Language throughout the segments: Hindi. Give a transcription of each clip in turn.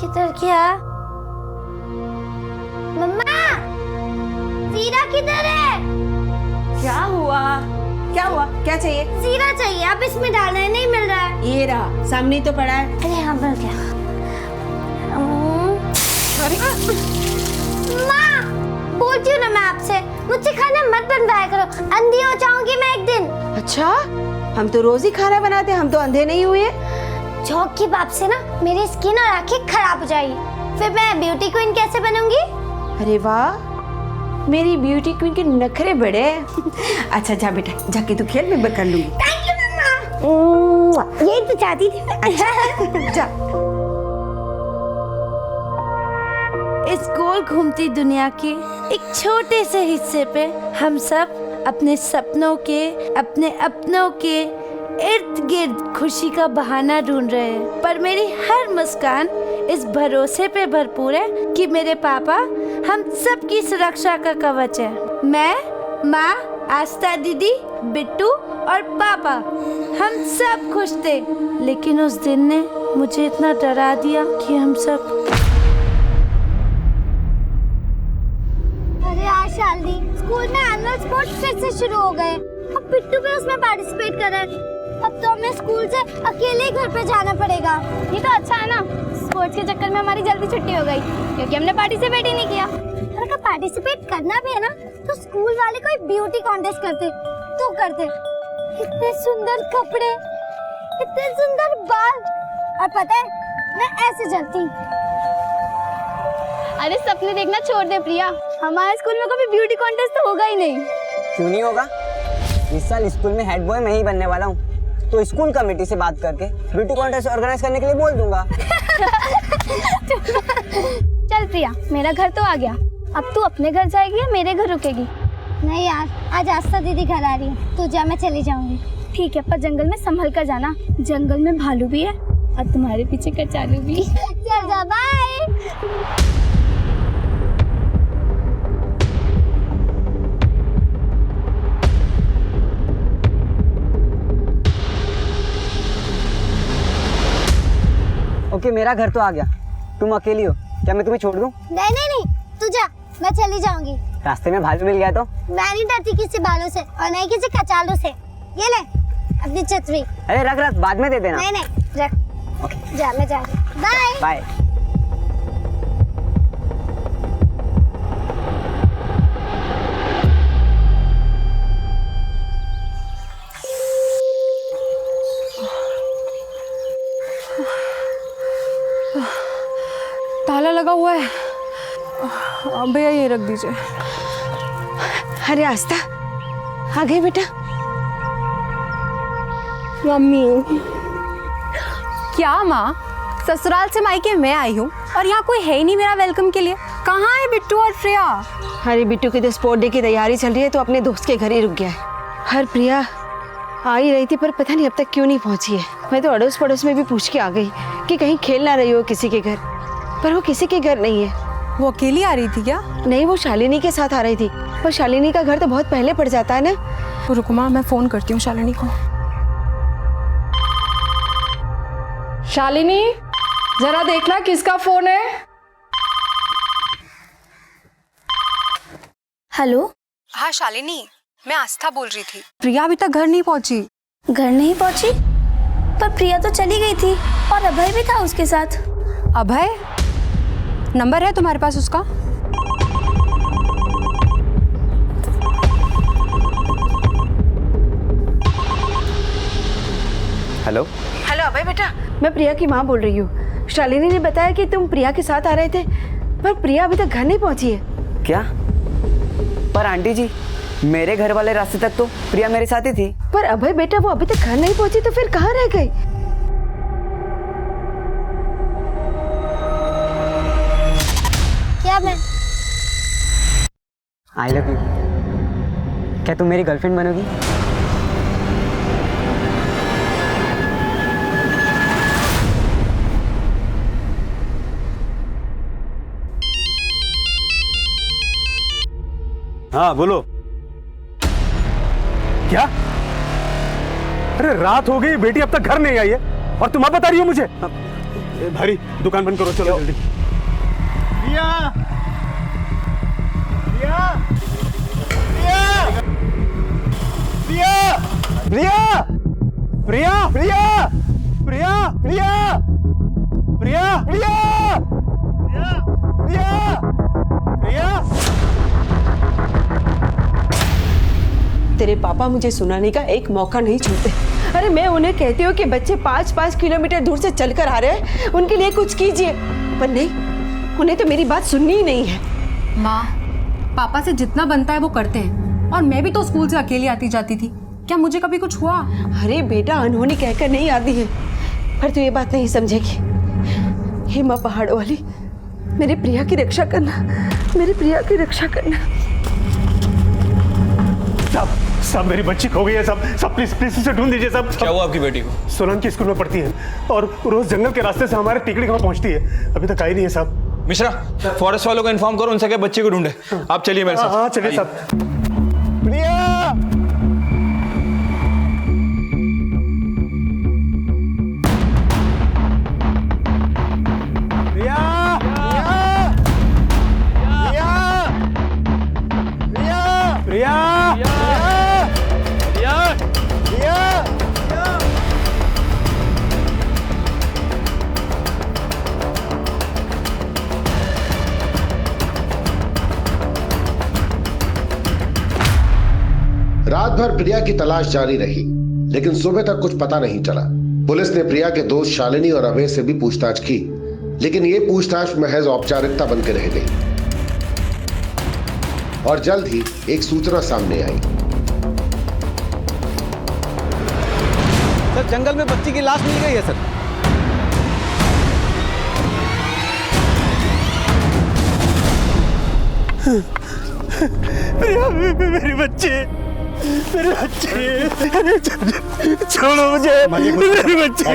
किधर गया? मम्मा, जीरा किधर है? क्या हुआ? क्या हुआ? क्या चाहिए? जीरा चाहिए, आप इसमें डाल रहे हैं, नहीं मिल रहा है। ये रहा, सामने ही तो पड़ा है। अरे हाँ, मिल गया। माँ, बोलती हूँ ना मैं आपसे, मुझसे खाना मत बनवाया करो, अंधी हो जाऊंगी मैं एक दिन। अच्छा, हम तो रोज ही खाना बनाते हैं, हम तो अंधे नहीं हुए। चौक की बात से ना मेरी स्किन और आंखें खराब हो जाएगी, फिर मैं ब्यूटी क्वीन कैसे बनूंगी? अरे वाह, मेरी ब्यूटी क्वीन के नखरे बड़े। अच्छा जा बेटा, जाके तू खेल, मैं कर लूंगी। थैंक यू मम्मा। यही तो चाहती थी। अच्छा जा। इस गोल घूमती दुनिया के एक छोटे से हिस्से पे हम सब अपने सपनों के, अपने अपनों के इर्द गिर्द खुशी का बहाना ढूंढ रहे हैं, पर मेरी हर मुस्कान इस भरोसे पे भरपूर है कि मेरे पापा हम सबकी सुरक्षा का कवच है। मैं, माँ, आस्था दीदी, बिट्टू और पापा हम सब खुश थे, लेकिन उस दिन ने मुझे इतना डरा दिया कि हम सब। अरे यार शालिनी, स्कूल में एनुअल स्पोर्ट्स फिर से शुरू हो गए, अब बिट्टू भी उसमें पार्टिसिपेट कर रहा है। अब तो हमें स्कूल से अकेले ही घर पे जाना पड़ेगा। ये तो अच्छा है ना, स्पोर्ट्स के चक्कर में हमारी जल्दी छुट्टी हो गई क्योंकि हमने पार्टिसिपेट ही नहीं किया। और अगर पार्टिसिपेट करना भी है ना तो स्कूल वाले कोई ब्यूटी कॉन्टेस्ट करते तो करते। इतने सुंदर कपड़े, इतने सुंदर बाल, और पता है मैं ऐसे चलती। अरे सपने देखना छोड़ दे प्रिया, हमारे स्कूल में कभी ब्यूटी कॉन्टेस्ट तो होगा ही नहीं। क्यों नहीं होगा? इस साल स्कूल में हेड बॉय मैं ही बनने वाला हूँ, तो स्कूल कमेटी से बात करके ब्यूटी कॉन्टेस्ट ऑर्गेनाइज करने के लिए बोल दूंगा। चल प्रिया, मेरा घर तो आ गया, अब तू अपने घर जाएगी या मेरे घर रुकेगी? नहीं यार, आज आस्था दीदी घर आ रही है, तू जा, मैं चली जाऊंगी। ठीक है, पर जंगल में संभल कर जाना, जंगल में भालू भी है और तुम्हारे पीछे कचालू भी। चल जा, बाय। ओके, मेरा घर तो आ गया, तुम अकेली हो, क्या मैं तुम्हें छोड़ दूं? नहीं नहीं नहीं, तू जा, मैं चली जाऊंगी। रास्ते में भालू मिल गया तो? मैं नहीं डरती किसी बालों से और नहीं किसी कचालू से। ये ले अपनी छतरी। अरे रख रख, बाद में दे देना। नहीं नहीं रख, जा, मैं जा रही हूँ, बाय बाय। ताला लगा हुआ है। भैया ये रख दीजिए। अरे आस्था, आ गई बेटा? मम्मी। क्या माँ, ससुराल से मायके मैं आई हूँ और यहाँ कोई है ही नहीं मेरा वेलकम के लिए। कहाँ है बिट्टू और प्रिया? अरे बिट्टू की तो स्पोर्ट डे की तैयारी चल रही है, तो अपने दोस्त के घर ही रुक गया है। हर प्रिया आ ही रही थी, पर पता नहीं अब तक क्यों नहीं पहुंची है। मैं तो अड़ोस पड़ोस में भी पूछ के आ गई कि कहीं खेल ना रही हो किसी के घर, पर वो किसी के घर नहीं है। वो अकेली आ रही थी क्या? नहीं, वो शालिनी के साथ आ रही थी, पर शालिनी का घर तो बहुत पहले पड़ जाता है ना। तो रुको माँ, मैं फोन करती हूँ शालिनी को। शालिनी, जरा देखना किसका फोन है। हेलो। हाँ शालिनी, मैं आस्था बोल रही थी। प्रिया अभी तक घर नहीं पहुंची। घर नहीं पहुंची? पर प्रिया तो चली गई थी और अभय भी था उसके साथ। अभय? नंबर है तुम्हारे पास उसका? हेलो हेलो अभय बेटा, मैं प्रिया की माँ बोल रही हूँ। शालिनी ने बताया कि तुम प्रिया के साथ आ रहे थे, पर प्रिया अभी तक घर नहीं पहुंची है। क्या? पर आंटी जी, मेरे घर वाले रास्ते तक तो प्रिया मेरे साथ ही थी। पर अभय बेटा, वो अभी तक घर नहीं पहुंची तो फिर कहाँ रह गई? क्या मैं? I love you. क्या तुम मेरी गर्लफ्रेंड बनोगी? हाँ बोलो। क्या? अरे रात हो गई, बेटी अब तक घर नहीं आई है और तुम अब बता रही हो मुझे? भारी दुकान बंद करो, चलो जल्दी। प्रिया, प्रिया, प्रिया, प्रिया, प्रिया, प्रिया, प्रिया, प्रिया, प्रिया, प्रिया, प्रिया, प्रिया। तेरे पापा मुझे सुनाने का एक मौका नहीं छोड़ते। अरे मैं उन्हें कहती हूँ कि बच्चे 5-5 किलोमीटर दूर से चलकर आ रहे हैं, उनके लिए कुछ कीजिए, पर नहीं, उन्हें तो मेरी बात सुननी ही नहीं है। माँ, पापा से जितना बनता है वो करते हैं, और मैं भी तो स्कूल से अकेली आती जाती थी, क्या मुझे कभी कुछ हुआ? अरे बेटा, अनहोनी कहकर नहीं आती है, पर तू ये बात नहीं समझेगी। हे माँ पहाड़ों वाली, मेरी प्रिया की रक्षा करना, मेरी प्रिया की रक्षा करना। सब मेरी बच्ची खो गई है। सब प्लीज इसे ढूंढ दीजिए। सब क्या हुआ आपकी बेटी को? सोलन की स्कूल में पढ़ती है और रोज जंगल के रास्ते से हमारे टिकड़ी गांव पहुंचती है, अभी तक आई नहीं है साहब। मिश्रा, फॉरेस्ट वालों को इन्फॉर्म करो, उनसे क्या बच्चे को ढूंढे। आप चलिए मेरे साथ। हाँ चलिए साहब। प्रिया, प्रिया, रात भर प्रिया की तलाश जारी रही, लेकिन सुबह तक कुछ पता नहीं चला। पुलिस ने प्रिया के दोस्त शालिनी और अभय से भी पूछताछ की, लेकिन ये पूछताछ महज औपचारिकता बनकर रह गई। और जल्द ही एक सूचना सामने आई। सर, जंगल में बच्ची की लाश मिल गई है सर। मेरी बच्ची, मेरे बच्चे, छोड़ो मुझे, मेरी बच्ची।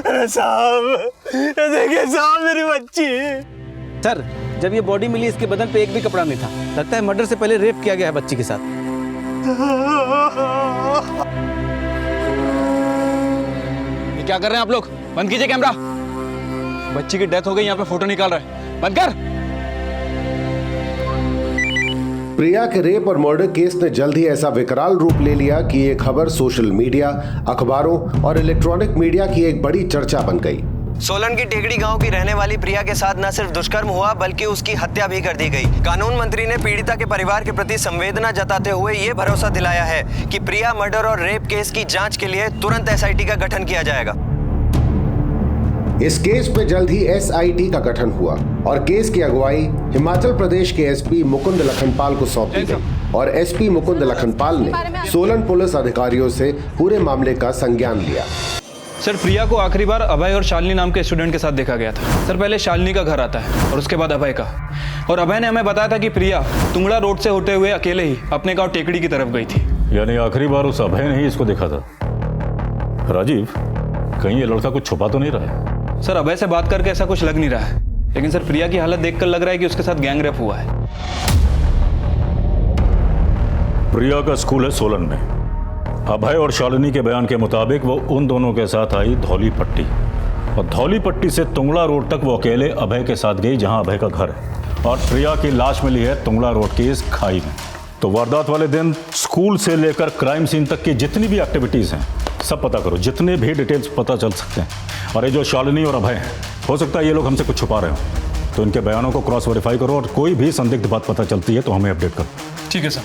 अरे साहब, देखिए साहब, मेरी बच्ची। सर, जब ये बॉडी मिली इसके बदन पे एक भी कपड़ा नहीं था। लगता है मर्डर से पहले रेप किया गया है बच्ची के साथ। ये क्या कर रहे हैं आप लोग? बंद कीजिए कैमरा। बच्ची की डेथ हो गई, यहाँ पे फोटो निकाल रहे हैं। बंद कर। प्रिया के रेप और मर्डर केस ने जल्द ही ऐसा विकराल रूप ले लिया कि ये खबर सोशल मीडिया, अखबारों और इलेक्ट्रॉनिक मीडिया की एक बड़ी चर्चा बन गई। सोलन की टेकड़ी गांव की रहने वाली प्रिया के साथ न सिर्फ दुष्कर्म हुआ बल्कि उसकी हत्या भी कर दी गई। कानून मंत्री ने पीड़िता के परिवार के प्रति संवेदना जताते हुए ये भरोसा दिलाया है कि प्रिया मर्डर और रेप केस की जांच के लिए तुरंत एसआईटी का गठन किया जाएगा। इस केस पे जल्द ही एसआईटी का गठन हुआ और केस की अगुवाई हिमाचल प्रदेश के एसपी मुकुंद लखनपाल को सौंप दी गई और एसपी मुकुंद लखनपाल ने सोलन पुलिस अधिकारियों से पूरे मामले का संज्ञान लिया। सर, प्रिया को आखिरी बार अभय और शालिनी नाम के स्टूडेंट के साथ देखा गया था। सर, पहले शालिनी का घर आता है और उसके बाद अभय का। और अभय ने हमें बताया था कि प्रिया तुंगड़ा रोड से होते हुए अकेले ही अपने गांव टेकड़ी की तरफ गई थी। यानी आखिरी बार उस अभय ने ही इसको देखा था। राजीव, कहीं ये लड़का कुछ छुपा तो नहीं रहा है? सर, अभय से बात करके ऐसा कुछ लग नहीं रहा है, लेकिन सर प्रिया की हालत देखकर लग रहा है कि उसके साथ गैंग रेप हुआ है। प्रिया का स्कूल है सोलन में। अभय और शालिनी के बयान के मुताबिक वो उन दोनों के साथ आई धौली पट्टी और धौली पट्टी से तुंगड़ा रोड तक वो अकेले अभय के साथ गई, जहां अभय का घर है। और प्रिया की लाश मिली है तुंगड़ा रोड की इस खाई में। तो वारदात वाले दिन स्कूल से लेकर क्राइम सीन तक की जितनी भी एक्टिविटीज हैं सब पता करो, जितने भी डिटेल्स पता चल सकते हैं। और ये जो शालिनी और अभय हैं, हो सकता है ये लोग हमसे कुछ छुपा रहे हो, तो इनके बयानों को क्रॉस वेरीफाई करो और कोई भी संदिग्ध बात पता चलती है तो हमें अपडेट करो। ठीक है सर।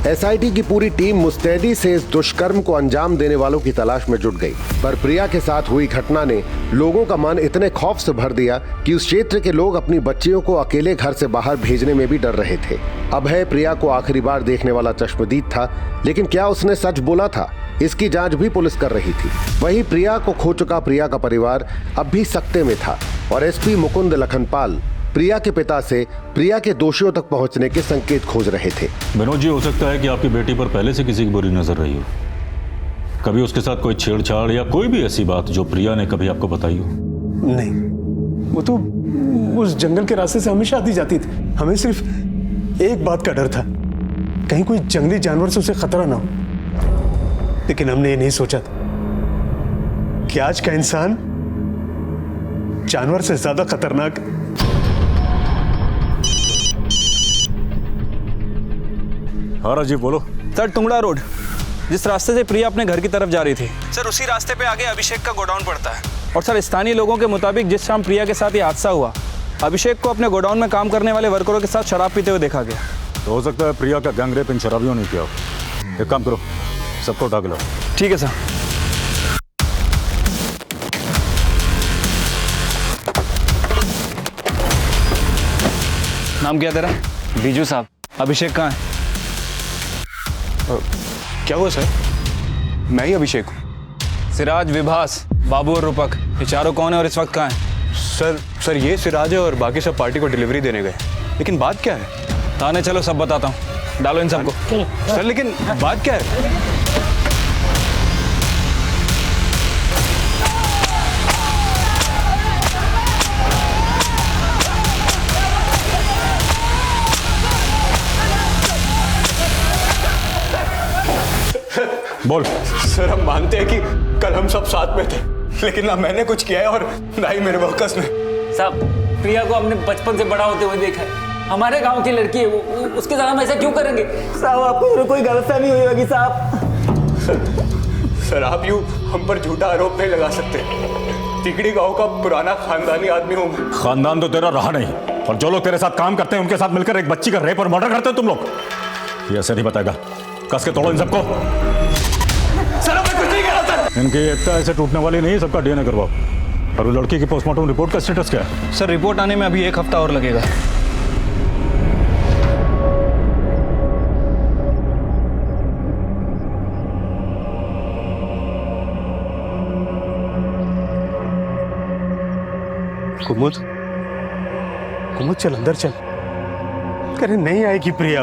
एसआईटी की पूरी टीम मुस्तैदी से इस दुष्कर्म को अंजाम देने वालों की तलाश में जुट गई, पर प्रिया के साथ हुई घटना ने लोगों का मन इतने खौफ से भर दिया कि उस क्षेत्र के लोग अपनी बच्चियों को अकेले घर से बाहर भेजने में भी डर रहे थे। अभय प्रिया को आखिरी बार देखने वाला चश्मदीद था, लेकिन क्या उसने सच बोला था, इसकी जांच भी पुलिस कर रही थी। वहीं प्रिया को खो चुका प्रिया का परिवार अब भी सकते में था। और एसपी मुकुंद लखनपाल प्रिया के पिता से प्रिया के दोषियों तक पहुंचने के संकेत खोज रहे थे। विनोद जी, हो सकता है कि आपकी बेटी पर पहले से किसी की बुरी नजर रही हो। कभी उसके साथ कोई छेड़छाड़ या कोई भी ऐसी बात जो प्रिया ने कभी आपको बताई हो? नहीं, वो तो उस जंगल के रास्ते से हमेशा आती जाती थी। हमें सिर्फ एक बात का डर था, कहीं कोई जंगली जानवर से उसे खतरा ना हो। लेकिन हमने ये नहीं सोचा था कि आज का इंसान जानवर से ज्यादा खतरनाक है। हाँ राजीव, बोलो। सर, टुंगड़ा रोड, जिस रास्ते से प्रिया अपने घर की तरफ जा रही थी सर, उसी रास्ते पे आगे अभिषेक का गोडाउन पड़ता है। और सर, स्थानीय लोगों के मुताबिक जिस शाम प्रिया के साथ ये हादसा हुआ, अभिषेक को अपने गोडाउन में काम करने वाले वर्करों के साथ शराब पीते हुए देखा गया। तो हो सकता है प्रिया का गैंग रेप इन शराबियों ने किया हो। एक काम करो, सबको उठा के लाओ। ठीक है सर। नाम क्या तेरा? बीजू साहब। अभिषेक कहाँ है? क्या हुआ सर? मैं ही अभिषेक हूँ। सिराज, विभास, बाबू और रूपक, ये चारों कौन है और इस वक्त कहाँ है? सर ये सिराज है और बाकी सब पार्टी को डिलीवरी देने गए। लेकिन बात क्या है? थाने चलो, सब बताता हूँ। डालो इन सबको। सर लेकिन बात क्या है? बोल। सर, हम मानते हैं कि कल हम सब साथ में थे, लेकिन ना मैंने कुछ किया है और ना ही मेरे वर्कर्स ने। साहब, प्रिया को हमने बचपन से बड़ा होते हुए देखा है। हमारे गांव की लड़की है वो, उसके साथ हम ऐसा क्यों करेंगे? साहब, आपको कोई गलतफहमी हुई होगी साहब। सर, आप यूं हम पर झूठा आरोप नहीं लगा सकते। तिकड़ी गांव का पुराना खानदानी आदमी हूं मैं। खानदान तो तेरा रहा नहीं, और जो लोग तेरे साथ काम करते हैं उनके साथ मिलकर एक बच्ची का रेप और मर्डर करते हो तुम लोग। ये ऐसे नहीं बताएगा, कस के तोड़ो इन सबको। सर, मैं कुछ नहीं कह रहा सर। इनकी एकता ऐसे टूटने वाली नहीं, सबका डीएनए करवाओ। और वो लड़की की पोस्टमार्टम रिपोर्ट का स्टेटस क्या है? सर, रिपोर्ट आने में अभी 1 हफ्ता और लगेगा। कुमुद चल अंदर चल। करे नहीं आएगी प्रिया।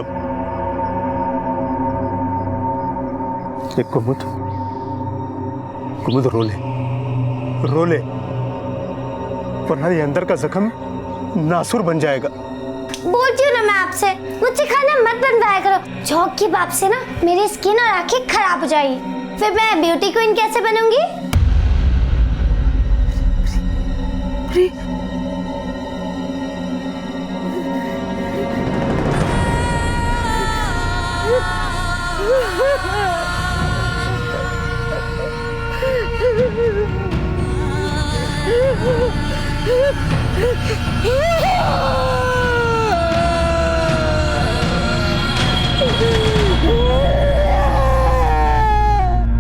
एक कुमुद रो ले, वरना ये अंदर का जख्म नासुर बन जाएगा। बोलती हूँ ना मैं आपसे, मुझसे खाना मत बनवाया करो। झोंक की बाप से ना मेरी स्किन और आंखें खराब हो जाएगी, फिर मैं ब्यूटी क्वीन कैसे बनूंगी?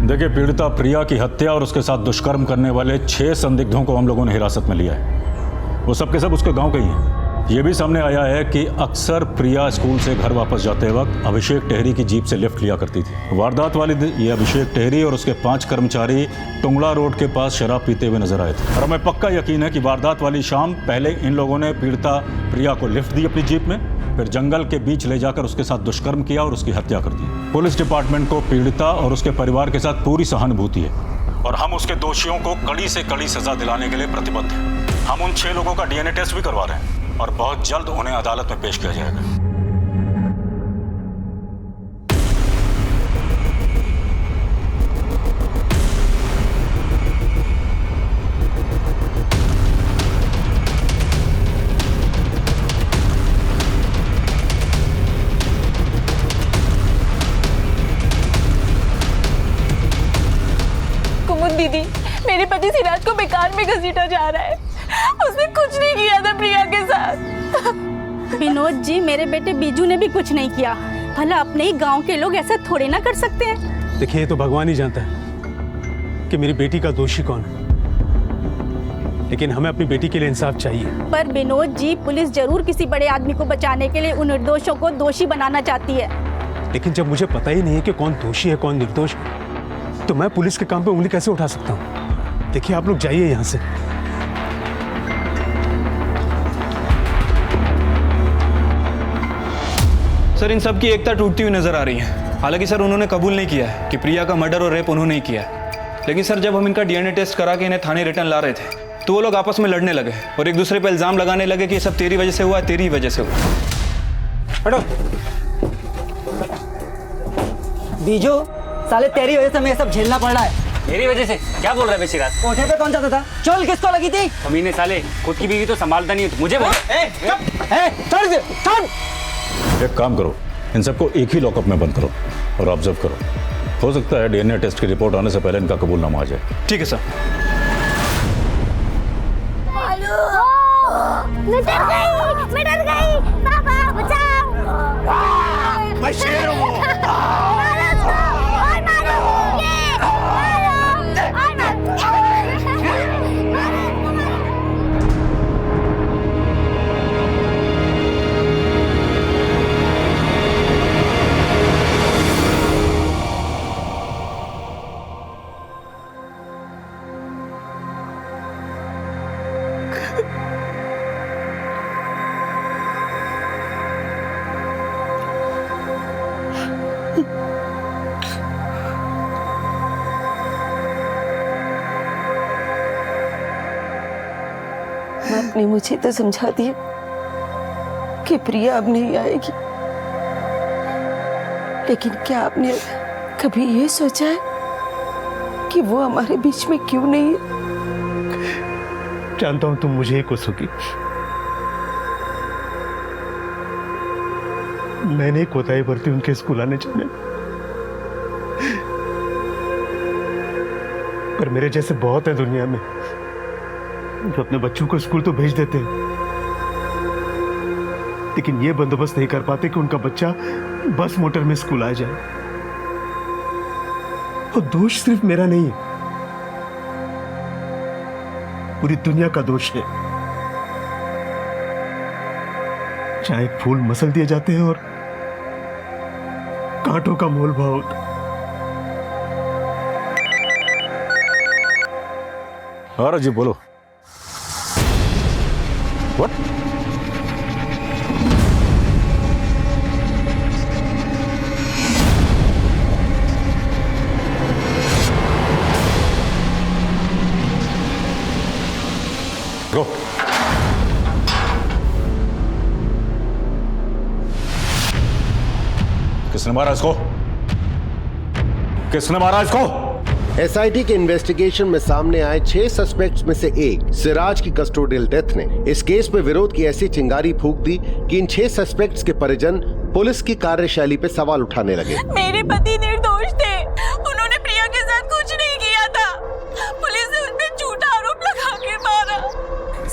देखिए, पीड़िता प्रिया की हत्या और उसके साथ दुष्कर्म करने वाले 6 संदिग्धों को हम लोगों ने हिरासत में लिया है। वो सब के सब उसके गांव के ही हैं। ये भी सामने आया है कि अक्सर प्रिया स्कूल से घर वापस जाते वक्त अभिषेक टेहरी की जीप से लिफ्ट लिया करती थी। वारदात वाली दिन ये अभिषेक टेहरी और उसके 5 कर्मचारी टुंगड़ा रोड के पास शराब पीते हुए नजर आए थे। और हमें पक्का यकीन है कि वारदात वाली शाम पहले इन लोगों ने पीड़िता प्रिया को लिफ्ट दी अपनी जीप में, फिर जंगल के बीच ले जाकर उसके साथ दुष्कर्म किया और उसकी हत्या कर दी। पुलिस डिपार्टमेंट को पीड़िता और उसके परिवार के साथ पूरी सहानुभूति है और हम उसके दोषियों को कड़ी से कड़ी सजा दिलाने के लिए प्रतिबद्ध हैं। हम उन 6 लोगों का डीएनए टेस्ट भी करवा रहे हैं और बहुत जल्द उन्हें अदालत में पेश किया जाएगा। कुमुद दीदी, मेरे पति सिराज को बेकार में घसीटा जा रहा है। उसने कुछ नहीं किया था प्रिया के साथ। विनोद जी, मेरे बेटे बीजू ने भी कुछ नहीं किया। भला अपने ही गांव के लोग ऐसा थोड़े ना कर सकते हैं। देखिए, ये तो भगवान ही जानता है कि मेरी बेटी का दोषी कौन है, लेकिन हमें अपनी बेटी के लिए इंसाफ चाहिए। पर विनोद जी, पुलिस जरूर किसी बड़े आदमी को बचाने के लिए उन निर्दोषों को दोषी बनाना चाहती है। लेकिन जब मुझे पता ही नहीं है कि कौन दोषी है कौन निर्दोष, तो मैं पुलिस के काम पे उंगली कैसे उठा सकता हूँ? देखिए, आप लोग जाइए यहाँ से। सर इन सब की एकता टूटती हुई नजर आ रही है। हालांकि सर उन्होंने कबूल नहीं किया है कि प्रिया का मर्डर और रेप उन्होंने ही किया है। लेकिन सर जब हम इनका डीएनए टेस्ट करा के इन्हें थाने रिटर्न ला रहे थे तो वो लोग आपस में लड़ने लगे और एक दूसरे पर इल्जाम लगाने लगे कि ये सब तेरी वजह से हुआ, तेरी वजह से हुआ। हटो। बीजू, साले तेरी वजह से हमें ये सब झेलना पड़ रहा है। मेरी वजह से? क्या बोल रहा है बेशिरात? कोठे पे कौन जाता था? चोल किसको लगी थी? कमीने साले, खुद की बीवी तो संभालता नहीं है, मुझे बोल। एक काम करो, इन सबको एक ही लॉकअप में बंद करो और ऑब्जर्व करो। हो सकता है डीएनए टेस्ट की रिपोर्ट आने से पहले इनका कबूलनामा आ जाए। ठीक है सर। मैं डर गई, पापा बचाओ। मैं शेर हूँ। आपने मुझे तो समझा दिया कि प्रिया अब नहीं आएगी, लेकिन क्या आपने कभी ये सोचा है कि वो हमारे बीच में क्यों नहीं है? जानता हूं तुम मुझे ही कोसोगी। मैंने कोताही बरती उनके स्कूल आने जाने, पर मेरे जैसे बहुत है दुनिया में जो अपने बच्चों को स्कूल तो भेज देते हैं, लेकिन ये बंदोबस्त नहीं कर पाते कि उनका बच्चा बस मोटर में स्कूल आ जाए। और दोष सिर्फ मेरा नहीं है, पूरी दुनिया का दोष है। चाहे फूल मसल दिए जाते हैं और कांटों का मोल भाव होता। हाँ जी बोलो। What? Go. किसने मारा इसको? किसने मारा इसको? एसआईटी के इन्वेस्टिगेशन में सामने आए 6 सस्पेक्ट्स में से एक सिराज की कस्टोडियल डेथ ने इस केस में विरोध की ऐसी चिंगारी फूंक दी कि इन 6 सस्पेक्ट्स के परिजन पुलिस की कार्यशैली पे सवाल उठाने लगे। मेरे पति निर्दोष थे, उन्होंने प्रिया के साथ कुछ नहीं किया था। पुलिस ने उन पे झूठा आरोप लगा के मारा।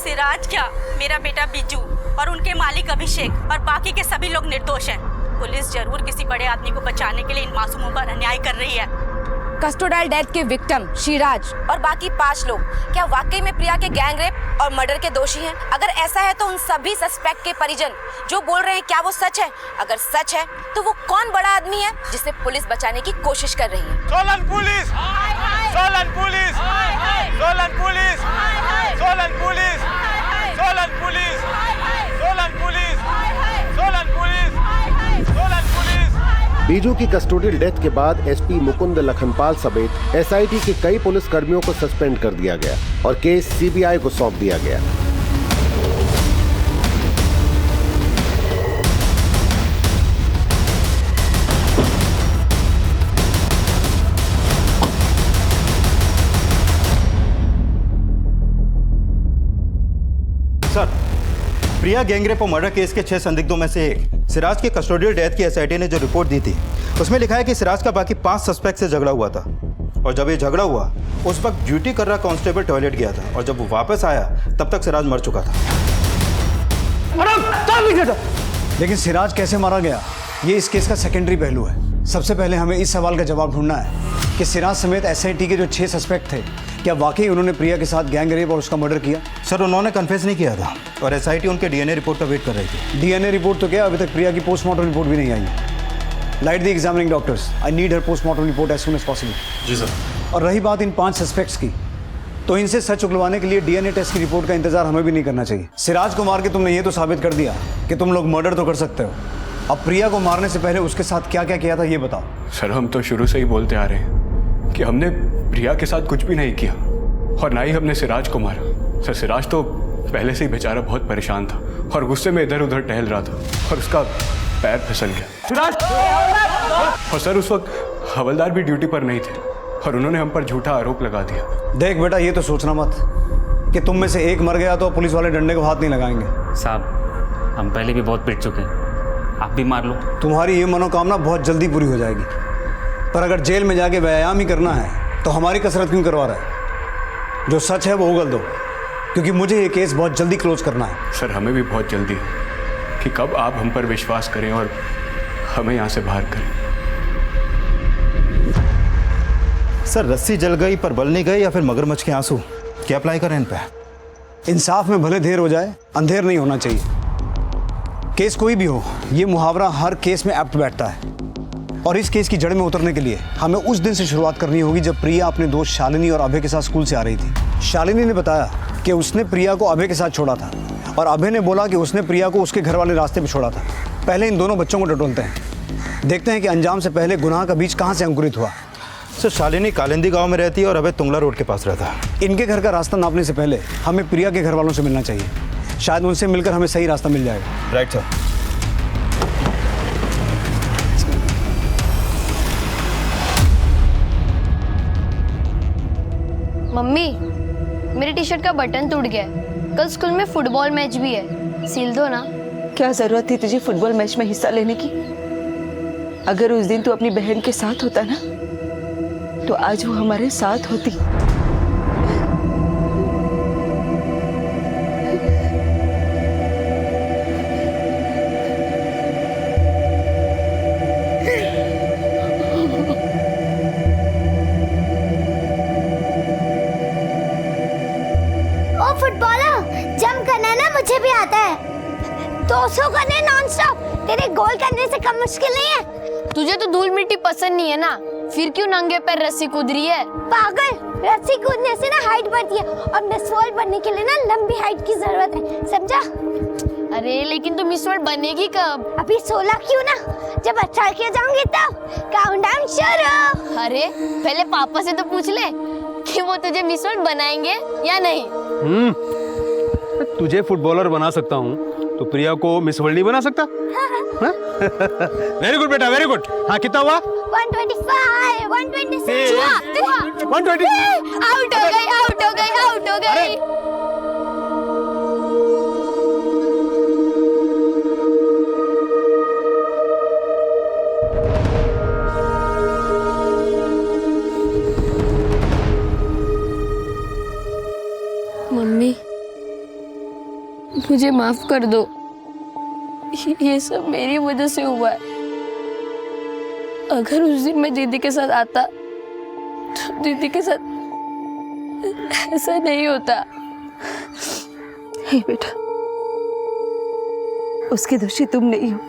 सिराज क्या, मेरा बेटा बिज्जू और उनके मालिक अभिषेक और बाकी के सभी लोग निर्दोष हैं। पुलिस जरूर किसी बड़े आदमी को बचाने के लिए इन मासूमों पर अन्याय कर रही है। कस्टोडियल डेथ के विक्टिम शिराज और बाकी 5 लोग क्या वाकई में प्रिया के गैंग रेप और मर्डर के दोषी हैं? अगर ऐसा है तो उन सभी सस्पेक्ट के परिजन जो बोल रहे हैं क्या वो सच है? अगर सच है तो वो कौन बड़ा आदमी है जिसे पुलिस बचाने की कोशिश कर रही है? Solan police! Solan police! Solan police! Solan police! Solan police! Solan police! Solan police! Solan police! Biju की कस्टोडियल डेथ के बाद एसपी मुकुंद लखनपाल समेत एसआईटी के कई पुलिस कर्मियों को सस्पेंड कर दिया गया और केस सीबीआई को सौंप दिया गया। सर, प्रिया गैंगरेप और मर्डर केस के 6 संदिग्धों में से एक सिराज के कस्टोडियल डेथ की एसआईटी ने जो रिपोर्ट दी थी उसमें लिखा है कि सिराज का बाकी 5 सस्पेक्ट से झगड़ा हुआ था और जब ये झगड़ा हुआ उस वक्त ड्यूटी कर रहा कांस्टेबल टॉयलेट गया था और जब वो वापस आया तब तक सिराज मर चुका था। लेकिन सिराज कैसे मारा गया ये इस केस का सेकेंडरी पहलू है। सबसे पहले हमें इस सवाल का जवाब ढूंढना है कि सिराज समेत एसआईटी के जो 6 सस्पेक्ट थे क्या वाकई उन्होंने प्रिया के साथ गैंग रेप और उसका मर्डर किया? सर, उन्होंने कन्फेस नहीं किया था और एसआईटी उनके डीएनए रिपोर्ट का वेट कर रही थी। डीएनए रिपोर्ट तो क्या, अभी तक प्रिया की पोस्टमार्टम रिपोर्ट भी नहीं आई है। Let the examining doctors, I need her postmortem report as soon as possible. जी सर। और रही बात इन 5 सस्पेक्ट्स की, तो इनसे सच उगलवाने के लिए डीएनए टेस्ट की रिपोर्ट का इंतजार हमें भी नहीं करना चाहिए। सिराज को मार के तुमने ये तो साबित कर दिया कि तुम लोग मर्डर तो कर सकते हो। अब प्रिया को मारने से पहले उसके साथ क्या क्या किया था ये बताओ। सर हम तो शुरू से ही बोलते आ रहे हैं कि हमने प्रिया के साथ कुछ भी नहीं किया और ना ही हमने सिराज को मारा। सर सिराज तो पहले से ही बेचारा बहुत परेशान था और गुस्से में इधर उधर टहल रहा था और उसका पैर फिसल गया। सिराज! और सर उस वक्त हवलदार भी ड्यूटी पर नहीं थे और उन्होंने हम पर झूठा आरोप लगा दिया। देख बेटा, ये तो सोचना मत कि तुम में से एक मर गया तो पुलिस वाले डंडे को हाथ नहीं लगाएंगे। साहब हम पहले भी बहुत पिट चुके हैं, आप भी मार लो। तुम्हारी ये मनोकामना बहुत जल्दी पूरी हो जाएगी, पर अगर जेल में जाके व्यायाम ही करना है तो हमारी कसरत क्यों करवा रहा है? जो सच है वो उगल दो, क्योंकि मुझे ये केस बहुत जल्दी क्लोज करना है। सर हमें भी बहुत जल्दी है कि कब आप हम पर विश्वास करें और हमें यहाँ से बाहर करें। सर रस्सी जल गई पर बल नहीं गए या फिर मगरमच्छ के आंसू, क्या अप्लाई करें इन पे? इंसाफ में भले देर हो जाए, अंधेर नहीं होना चाहिए। केस कोई भी हो, ये मुहावरा हर केस में एप्ट बैठता है। और इस केस की जड़ में उतरने के लिए हमें उस दिन से शुरुआत करनी होगी जब प्रिया अपने दोस्त शालिनी और अभय के साथ स्कूल से आ रही थी। शालिनी ने बताया कि उसने प्रिया को अभय के साथ छोड़ा था और अभय ने बोला कि उसने प्रिया को उसके घर वाले रास्ते पर छोड़ा था। पहले इन दोनों बच्चों को टटोलते हैं, देखते हैं कि अंजाम से पहले गुनाह का बीज कहाँ से अंकुरित हुआ। सर शालिनी कालिंदी गांव में रहती है और अभय तुंगला रोड के पास रहता है। इनके घर का रास्ता नापने से पहले हमें प्रिया के घर वालों से मिलना चाहिए, शायद उनसे मिलकर हमें सही रास्ता मिल जाएगा। Right sir. मम्मी, मेरी टी शर्ट का बटन टूट गया है। कल स्कूल में फुटबॉल मैच भी है, सिल दो ना। क्या जरूरत थी तुझे फुटबॉल मैच में हिस्सा लेने की? अगर उस दिन तू अपनी बहन के साथ होता ना तो आज वो हमारे साथ होती। ओ फुटबॉलर, जंप करना ना मुझे भी आता है। 200 करने नॉन स्टॉप, तेरे गोल करने से कम मुश्किल नहीं है। तुझे तो धूल मिट्टी पसंद नहीं है ना, फिर क्यों नंगे पैर रस्सी कूद रही है? पागल, रस्सी कूदने से ना हाइट बढ़ती है और मिस वर्ल्ड बनने के लिए ना लंबी हाइट की जरूरत है, समझा? अरे लेकिन तू मिस वर्ल्ड बनेगी कब? अभी 16 क्यों ना, जब 18 किया जाऊंगी तब। काउंटडाउन शुरू। अरे पहले पापा से तो पूछ ले कि वो तुझे मिस वर्ल्ड बनाएंगे या नहीं। तुझे फुटबॉलर बना सकता हूँ तो प्रिया को मिस वर्ल्ड नहीं बना सकता? वेरी गुड बेटा, वेरी गुड। हाँ कितना हुआ? 125, 126। 120। आउट हो गई, आउट हो गई, आउट हो गई। मम्मी, मुझे माफ कर दो, ये सब मेरी वजह से हुआ है। अगर उस दिन मैं दीदी के साथ आता तो दीदी के साथ ऐसा नहीं होता। हे बेटा, उसकी दोषी तुम नहीं हो,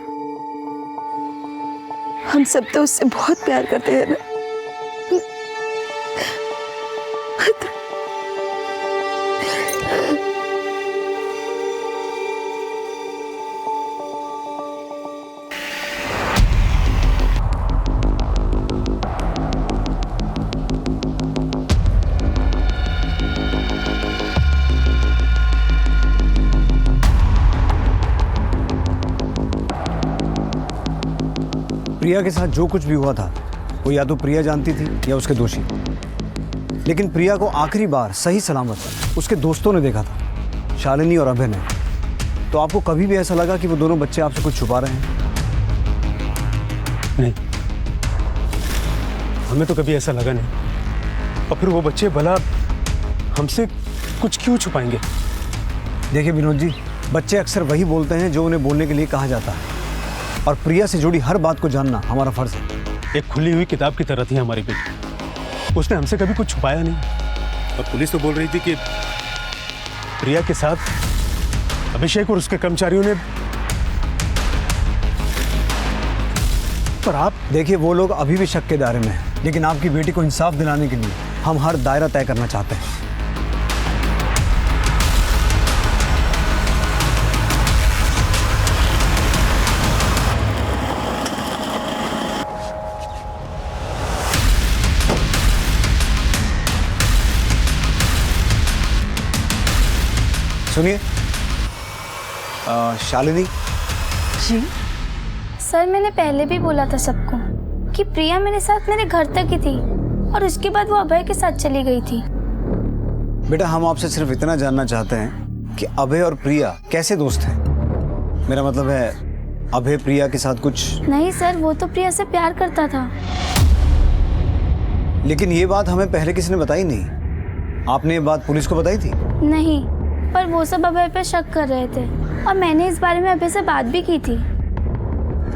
हम सब तो उससे बहुत प्यार करते हैं ना। प्रिया के साथ जो कुछ भी हुआ था वो या तो प्रिया जानती थी या उसके दोषी, लेकिन प्रिया को आखिरी बार सही सलामत उसके दोस्तों ने देखा था, शालिनी और अभय ने। तो आपको कभी भी ऐसा लगा कि वो दोनों बच्चे आपसे कुछ छुपा रहे हैं? नहीं, हमें तो कभी ऐसा लगा नहीं। और फिर वो बच्चे भला हमसे कुछ क्यों छुपाएंगे? देखिए विनोद जी, बच्चे अक्सर वही बोलते हैं जो उन्हें बोलने के लिए कहा जाता है, और प्रिया से जुड़ी हर बात को जानना हमारा फर्ज है। एक खुली हुई किताब की तरह थी हमारी बेटी, उसने हमसे कभी कुछ छुपाया नहीं। और पुलिस तो बोल रही थी कि प्रिया के साथ अभिषेक और उसके कर्मचारियों ने। पर आप देखिए, वो लोग अभी भी शक के दायरे में हैं, लेकिन आपकी बेटी को इंसाफ दिलाने के लिए हम हर दायरा तय करना चाहते हैं। सुनिए शालिनी। जी सर, मैंने पहले भी बोला था सबको कि प्रिया मेरे साथ मेरे घर तक ही थी और उसके बाद वो अभय के साथ चली गई थी। बेटा हम आपसे सिर्फ इतना जानना चाहते हैं कि अभय और प्रिया कैसे दोस्त हैं। मेरा मतलब है अभय प्रिया के साथ कुछ। नहीं सर, वो तो प्रिया से प्यार करता था। लेकिन ये बात हमें पहले किसी ने बताई नहीं। आपने ये बात पुलिस को बताई थी? नहीं, पर वो सब अभय पे शक कर रहे थे और मैंने इस बारे में अभय से बात भी की थी।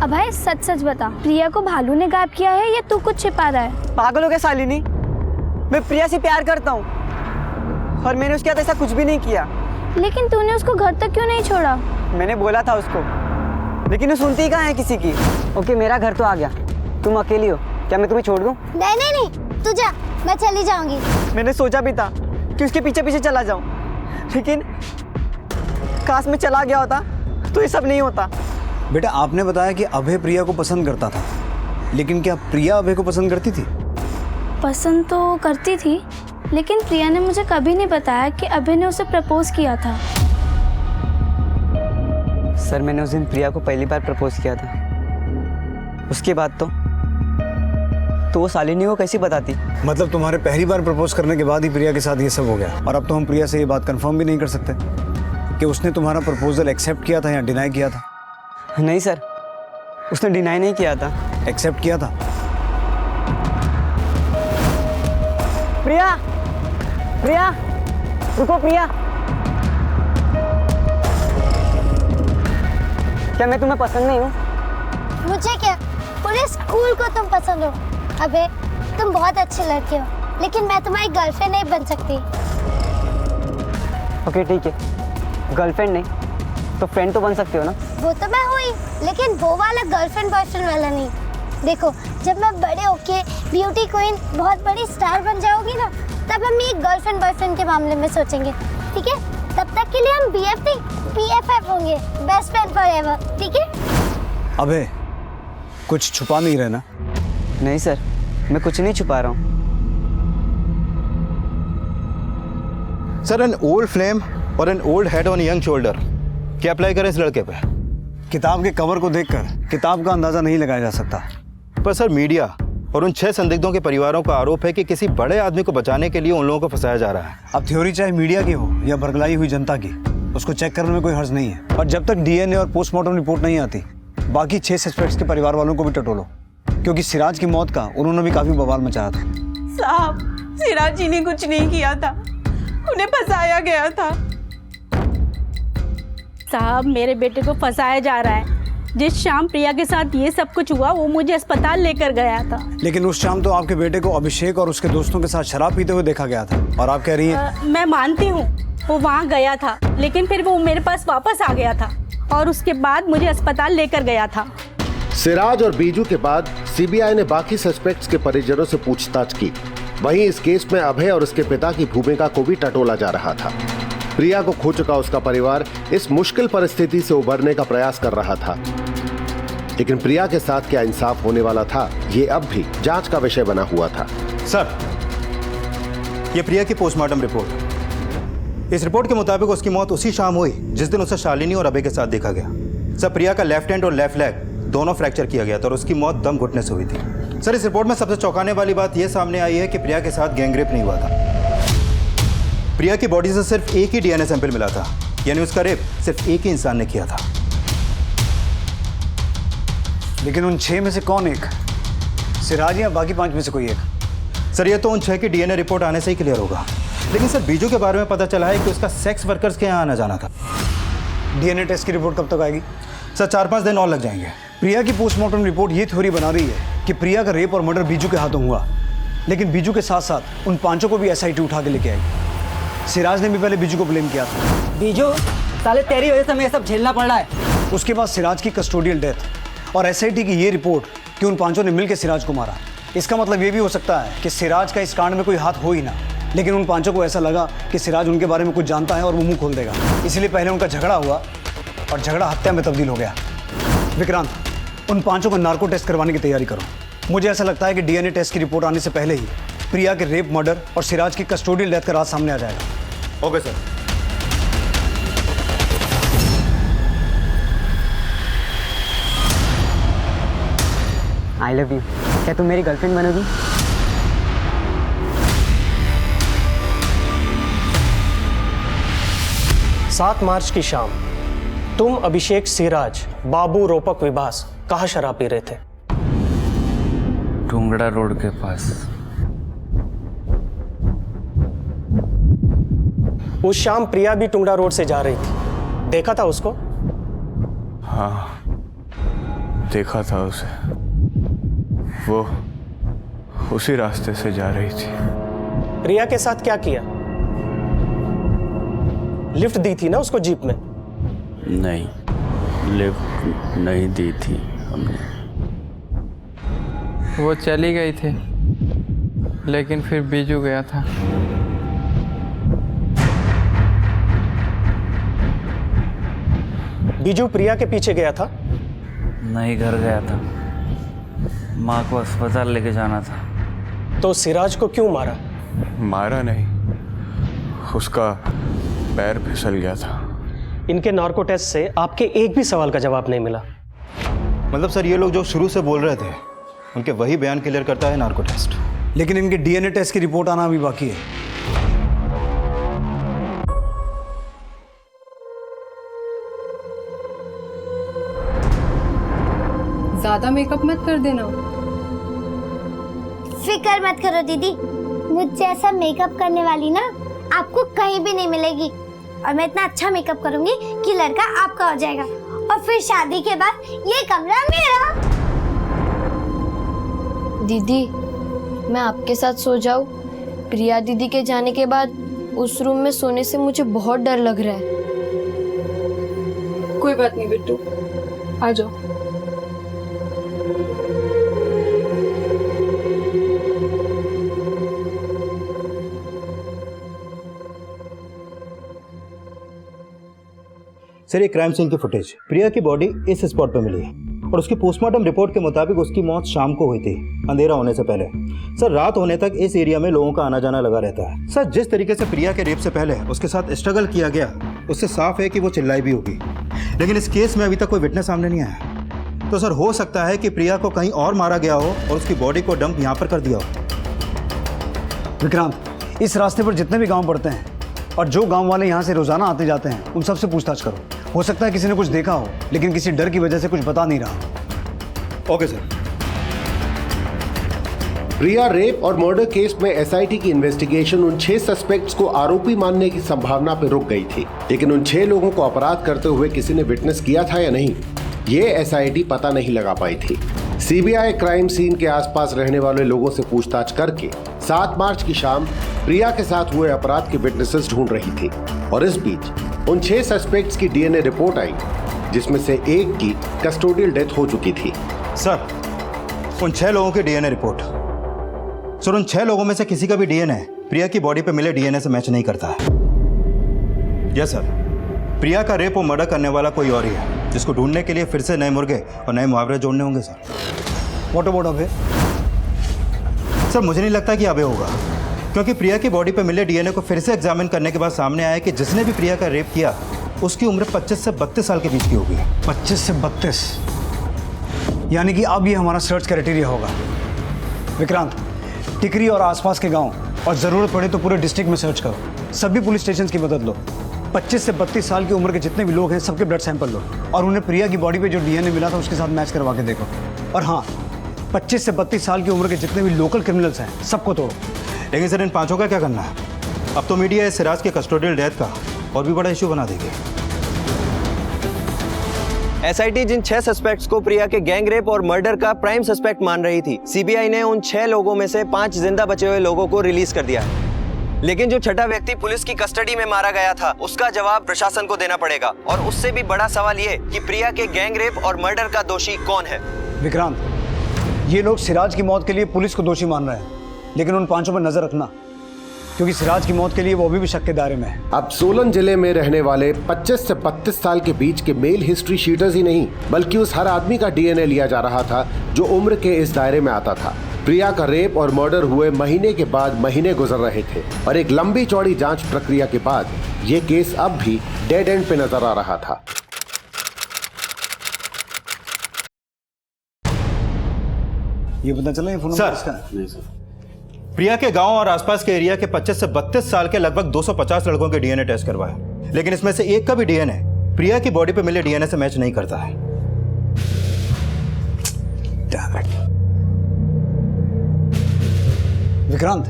अभय सच सच बता, प्रिया को भालू ने गायब किया है या तू कुछ छिपा रहा है? पागल हो गया शालिनी, मैं प्रिया से प्यार करता हूँ और मैंने उसके साथ ऐसा कुछ भी नहीं किया। लेकिन तूने उसको घर तक क्यों नहीं छोड़ा? मैंने बोला था उसको, लेकिन वो सुनती कहाँ है किसी की। ओके, मेरा घर तो आ गया, तुम अकेली हो, क्या मैं तुम्हें छोड़ दूँ? नहीं नहीं नहीं, तू जा, मैं चली जाऊंगी। मैंने सोचा भी था कि उसके पीछे पीछे चला जाऊं, लेकिन काश में चला गया होता तो ये सब नहीं होता। बेटा आपने बताया कि अभय प्रिया को पसंद करता था, लेकिन क्या प्रिया अभय को पसंद करती थी? पसंद तो करती थी, लेकिन प्रिया ने मुझे कभी नहीं बताया कि अभय ने उसे प्रपोज किया था। सर, मैंने उस दिन प्रिया को पहली बार प्रपोज किया था, उसके बाद तो वो शालिनी को कैसी बताती? मतलब तुम्हारे पहली बार प्रपोज करने के बाद ही प्रिया के साथ ये सब हो गया, और अब तो हम प्रिया से ये बात कंफर्म भी नहीं कर सकते कि उसने तुम्हारा प्रपोजल एक्सेप्ट किया था या डिनाई किया था। नहीं सर, उसने डिनाई नहीं किया था, एक्सेप्ट किया था। प्रिया, प्रिया, रुको प्रिया, क्या मैं तुम्हें पसंद नहीं हूँ? मुझे क्या, पूरे स्कूल को तुम पसंद हो। अबे तुम बहुत अच्छी लड़की हो, लेकिन मैं तुम्हारी गर्लफ्रेंड नहीं बन सकती। ओके ठीक है, गर्लफ्रेंड नहीं तो फ्रेंड तो बन सकते हो ना? वो तो मैं हुई, लेकिन वो वाला गर्लफ्रेंड बॉयफ्रेंड वाला नहीं। देखो, जब मैं बड़े होके ब्यूटी क्वीन बहुत बड़ी स्टार बन जाऊंगी ना, तब हम एक गर्लफ्रेंड बॉयफ्रेंड के मामले में सोचेंगे, ठीक है? तब तक के लिए हम BF नहीं BFF होंगे, बेस्ट फ्रेंड फॉरएवर, ठीक है? अबे कुछ छुपा नहीं रहे ना? नहीं सर, मैं कुछ नहीं छुपा रहा हूँ। सर, एन ओल्ड फ्लेम और an old head on young shoulder, क्या अप्लाई करें इस लड़के पे? किताब के कवर को देखकर किताब का अंदाजा नहीं लगाया जा सकता। पर सर, मीडिया और उन 6 संदिग्धों के परिवारों का आरोप है कि किसी बड़े आदमी को बचाने के लिए उन लोगों को फंसाया जा रहा है। अब थ्योरी चाहे मीडिया की हो या बरगलाई हुई जनता की, उसको चेक करने में कोई हर्ज नहीं है। और जब तक DNA और पोस्टमार्टम रिपोर्ट नहीं आती, बाकी 6 सस्पेक्ट्स के परिवार वालों को भी टटोलो, क्योंकि सिराज की मौत का उन्होंने भी काफी बवाल मचाया था। साहब, सिराज जी ने कुछ नहीं किया था, उन्हें फंसाया गया था। साहब, मेरे बेटे को फंसाया जा रहा है। जिस शाम प्रिया के साथ ये सब कुछ हुआ, वो मुझे अस्पताल लेकर गया था। लेकिन उस शाम तो आपके बेटे को अभिषेक और उसके दोस्तों के साथ शराब पीते हुए देखा गया था, और आप कह रही हैं? मैं मानती हूँ वो वहाँ गया था, लेकिन फिर वो मेरे पास वापस आ गया था और उसके बाद मुझे अस्पताल लेकर गया था। सिराज और बीजू के बाद CBI ने बाकी सस्पेक्ट्स के परिजनों से पूछताछ की। वहीं इस केस में अभय और उसके पिता की भूमिका को भी टटोला जा रहा था। प्रिया को खो चुका उसका परिवार इस मुश्किल परिस्थिति से उबरने का प्रयास कर रहा था, लेकिन प्रिया के साथ क्या इंसाफ होने वाला था, ये अब भी जांच का विषय बना हुआ था। सर, ये प्रिया की पोस्टमार्टम रिपोर्ट। इस रिपोर्ट के मुताबिक उसकी मौत उसी शाम हुई जिस दिन उसे शालिनी और अभय के साथ देखा गया। सर, प्रिया का लेफ्ट हैंड और लेफ्ट लेग दोनों फ्रैक्चर किया गया था और उसकी मौत दम घुटने से हुई थी। सर, इस रिपोर्ट में सबसे चौंकाने वाली बात यह सामने आई है कि प्रिया के साथ गैंगरेप नहीं हुआ था। प्रिया की बॉडी से सिर्फ एक ही DNA सैंपल मिला था, यानी उसका रेप सिर्फ एक ही इंसान ने किया था। लेकिन उन 6 में से कौन एक? सिराज या बाकी 5 में से कोई एक? सर, ये तो उन 6 की DNA रिपोर्ट आने से ही क्लियर होगा। लेकिन सर, बीजू के बारे में पता चला है कि उसका सेक्स वर्कर्स के यहाँ आना जाना था। DNA टेस्ट की रिपोर्ट कब तक आएगी? सर, 4-5 दिन और लग जाएंगे। प्रिया की पोस्टमार्टम रिपोर्ट ये थ्योरी बना रही है कि प्रिया का रेप और मर्डर बीजू के हाथों हुआ, लेकिन बीजू के साथ साथ उन 5 को भी SIT उठा के लेके आई। सिराज ने भी पहले बीजू को ब्लेम किया था। बीजू, साले तेरी वजह से हमें सब झेलना पड़ रहा है। उसके बाद सिराज की कस्टोडियल डेथ और SIT की ये रिपोर्ट कि उन 5 ने मिलकर सिराज को मारा। इसका मतलब ये भी हो सकता है कि सिराज का इस कांड में कोई हाथ हो ही ना, लेकिन उन 5 को ऐसा लगा कि सिराज उनके बारे में कुछ जानता है और वो मुंह खोल देगा, इसलिए पहले उनका झगड़ा हुआ और झगड़ा हत्या में तब्दील हो गया। विक्रांत, उन 5 को नार्को टेस्ट करवाने की तैयारी करो। मुझे ऐसा लगता है कि DNA टेस्ट की रिपोर्ट आने से पहले ही प्रिया के रेप, मर्डर और सिराज की कस्टोडियल डेथ का राज सामने आ जाएगा। Okay sir. I love you. क्या तुम मेरी गर्लफ्रेंड बनोगी? सात मार्च की शाम तुम, अभिषेक, सिराज, बाबू, रोपक, विभास कहाँ शराब पी रहे थे? टुंगड़ा रोड के पास। उस शाम प्रिया भी टुंगड़ा रोड से जा रही थी, देखा था उसको? हाँ, देखा था उसे। वो उसी रास्ते से जा रही थी। प्रिया के साथ क्या किया? लिफ्ट दी थी ना उसको जीप में? नहीं, लिफ्ट नहीं दी थी हमने। वो चली गई थी, लेकिन फिर बीजू गया था। बीजू प्रिया के पीछे गया था? नहीं, घर गया था। माँ को अस्पताल लेके जाना था। तो सिराज को क्यों मारा? मारा नहीं, उसका पैर फिसल गया था। इनके नार्को टेस्ट से आपके एक भी सवाल का जवाब नहीं मिला। मतलब सर, ये लोग जो शुरू से बोल रहे थे उनके वही बयान क्लियर करता है नार्को टेस्ट। लेकिन इनके डीएनए टेस्ट की रिपोर्ट आना अभी बाकी है। ज्यादा मेकअप मत कर देना। फिक्र मत करो दीदी, मुझ जैसा मेकअप करने वाली ना आपको कहीं भी नहीं मिलेगी। और मैं इतना अच्छा मेकअप करूंगी कि लड़का आपका हो जाएगा, और फिर शादी के बाद ये कमरा मेरा। दीदी, मैं आपके साथ सो जाऊं? प्रिया दीदी के जाने के बाद उस रूम में सोने से मुझे बहुत डर लग रहा है। कोई बात नहीं बिट्टू, आ जाओ। सर, ये क्राइम सीन की फुटेज, प्रिया की बॉडी इस स्पॉट पे मिली है और उसकी पोस्टमार्टम रिपोर्ट के मुताबिक उसकी मौत शाम को हुई थी, अंधेरा होने से पहले। सर, रात होने तक इस एरिया में लोगों का आना जाना लगा रहता है। सर, जिस तरीके से प्रिया के रेप से पहले उसके साथ स्ट्रगल किया गया, उससे साफ है कि वो चिल्लाई भी होगी। लेकिन इस केस में अभी तक कोई विटनेस सामने नहीं आया। तो सर, हो सकता है कि प्रिया को कहीं और मारा गया हो और उसकी बॉडी को डंप यहाँ पर कर दिया हो। विक्रांत, इस रास्ते पर जितने भी गांव पड़ते हैं और जो गांव वाले यहाँ से रोजाना आते जाते हैं, उन सबसे पूछताछ करो। हो सकता है किसी ने कुछ देखा हो, लेकिन किसी डर की वजह से कुछ बता नहीं रहा। Okay sir. प्रिया रेप और मर्डर केस में एसआईटी की इन्वेस्टिगेशन उन 6 सस्पेक्ट्स को आरोपी मानने की संभावना पर रुक गई थी, लेकिन उन 6 लोगों को अपराध करते हुए किसी ने विटनेस किया था या नहीं, ये एसआईटी पता नहीं लगा पाई थी। सीबीआई क्राइम सीन के आसपास रहने वाले लोगों से पूछताछ करके 7 मार्च की शाम प्रिया के साथ हुए अपराध के विटनेसेस ढूंढ रही थी, और इस बीच उन 6 सस्पेक्ट्स की डीएनए रिपोर्ट आई, जिसमें से एक की कस्टोडियल डेथ हो चुकी थी। सर, उन 6 लोगों की डीएनए रिपोर्ट, सर, उन 6 लोगों में से किसी का भी डीएनए प्रिया की बॉडी पे मिले डीएनए से मैच नहीं करता है। यस सर, प्रिया का रेप और मर्डर करने वाला कोई और ही है, जिसको ढूंढने के लिए फिर से नए मुर्गे और नए मुहावरे जोड़ने होंगे sir. What about Abhay? Sir, मुझे नहीं लगता कि अभय होगा, क्योंकि प्रिया की बॉडी पे मिले डीएनए को फिर से एग्जामिन करने के बाद सामने आया कि जिसने भी प्रिया का रेप किया उसकी उम्र 25 से 32 साल के बीच की होगी। 25 से 32, यानी कि अब ये हमारा सर्च क्राइटेरिया होगा। विक्रांत, टिकरी और आसपास के गांव और ज़रूरत पड़े तो पूरे डिस्ट्रिक्ट में सर्च करो। सभी पुलिस स्टेशन की मदद लो। 25 से 32 साल की उम्र के जितने भी लोग हैं, सबके ब्लड सैंपल लो और उन्हें प्रिया की बॉडी पे जो डीएनए मिला था उसके साथ मैच करवा के देखो। और हाँ, 25 से 32 साल की उम्र के जितने भी लोकल क्रिमिनल्स हैं, सबको तोड़ो। लेकिन सर, इन 5 का क्या करना है? अब तो मीडिया इस सिराज के कस्टोडियल डेथ का और भी बड़ा इशू बना देगी। एसआईटी जिन 6 सस्पेक्ट्स को प्रिया के गैंग रेप और मर्डर का प्राइम सस्पेक्ट मान रही थी, सीबीआई ने उन 6 लोगों में से 5 जिंदा बचे हुए लोगों को रिलीज कर दिया है। लेकिन जो छठा व्यक्ति पुलिस की कस्टडी में मारा गया था, उसका जवाब प्रशासन को देना पड़ेगा। और उससे भी बड़ा सवाल ये कि प्रिया के गैंग रेप और मर्डर का दोषी कौन है। विक्रांत, ये लोग सिराज की मौत के लिए पुलिस को दोषी मान रहे हैं, लेकिन उन 5 पर नजर रखना, क्योंकि सिराज की मौत के लिए वो अभी भी शक के दायरे में है। अब सोलन जिले में रहने वाले 25 से 32 साल के बीच के मेल हिस्ट्री शीटर्स ही नहीं, बल्कि उस हर आदमी का डीएनए लिया जा रहा था जो उम्र के इस दायरे में आता था। प्रिया का रेप और मर्डर हुए महीने के बाद महीने गुजर रहे थे, और एक लंबी चौड़ी जांच प्रक्रिया के बाद ये केस अब भी डेड एंड पे नजर आ रहा था। ये पता चला ये फोन सर। किसका है? नहीं सर। प्रिया के गांव और आसपास के एरिया के 25 से 32 साल के लगभग 250 लड़कों के डीएनए टेस्ट करवाए, लेकिन इसमें से एक का भी डीएनए प्रिया की बॉडी पे मिले डीएनए से मैच नहीं करता है। Damn it. विक्रांत,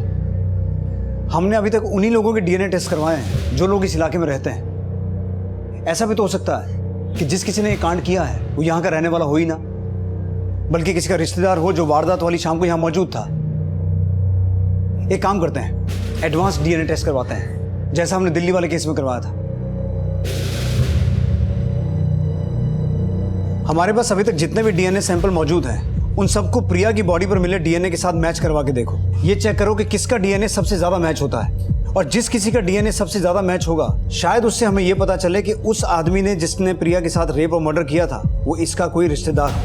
हमने अभी तक उन्हीं लोगों के डीएनए टेस्ट करवाए हैं जो लोग इस इलाके में रहते हैं। ऐसा भी तो हो सकता है कि जिस किसी ने ये कांड किया है वो यहाँ का रहने वाला हो ही ना, बल्कि किसी का रिश्तेदार हो जो वारदात वाली शाम को यहाँ मौजूद था। एक काम करते हैं, एडवांस डीएनए टेस्ट करवाते हैं, जैसा हमने दिल्ली वाले केस में करवाया था। हमारे पास अभी तक जितने भी डीएनए सैंपल मौजूद हैं उन सबको प्रिया की बॉडी पर मिले डीएनए के साथ मैच करवा के देखो। ये चेक करो कि किसका डीएनए सबसे ज्यादा मैच होता है, और जिस किसी का डीएनए सबसे ज्यादा मैच होगा शायद उससे हमें यह पता चले कि उस आदमी ने जिसने प्रिया के साथ रेप और मर्डर किया था वो इसका कोई रिश्तेदार हो।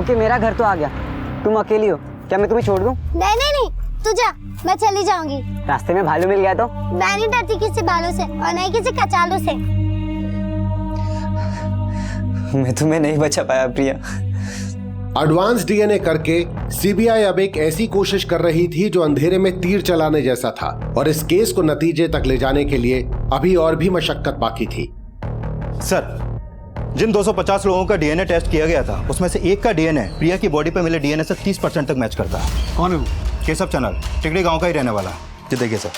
ओके, मेरा घर तो आ गया। तुम अकेली हो क्या? मैं तुम्हें छोड़ दूं? नहीं नहीं नहीं, तू जा, मैं चली जाऊंगी। रास्ते में भालू मिल गया तो? मैं नहीं डरती किसी भालू से और नहीं किसी कचालू से। मैं तुम्हें नहीं बचा पाया प्रिया। एडवांस डीएनए करके सीबीआई अब एक ऐसी कोशिश कर रही थी जो अंधेरे में तीर चलाने जैसा था, और इस केस को नतीजे तक ले जाने के लिए अभी और भी मशक्कत बाकी थी। सर, जिन 250 लोगों का डीएनए टेस्ट किया गया था उसमें से एक का डीएनए प्रिया की बॉडी पे मिले डीएनए से 30% तक मैच करता है। कौन है वो? केशव चनल, टिकड़ी गांव का ही रहने वाला। जी देखिए सर।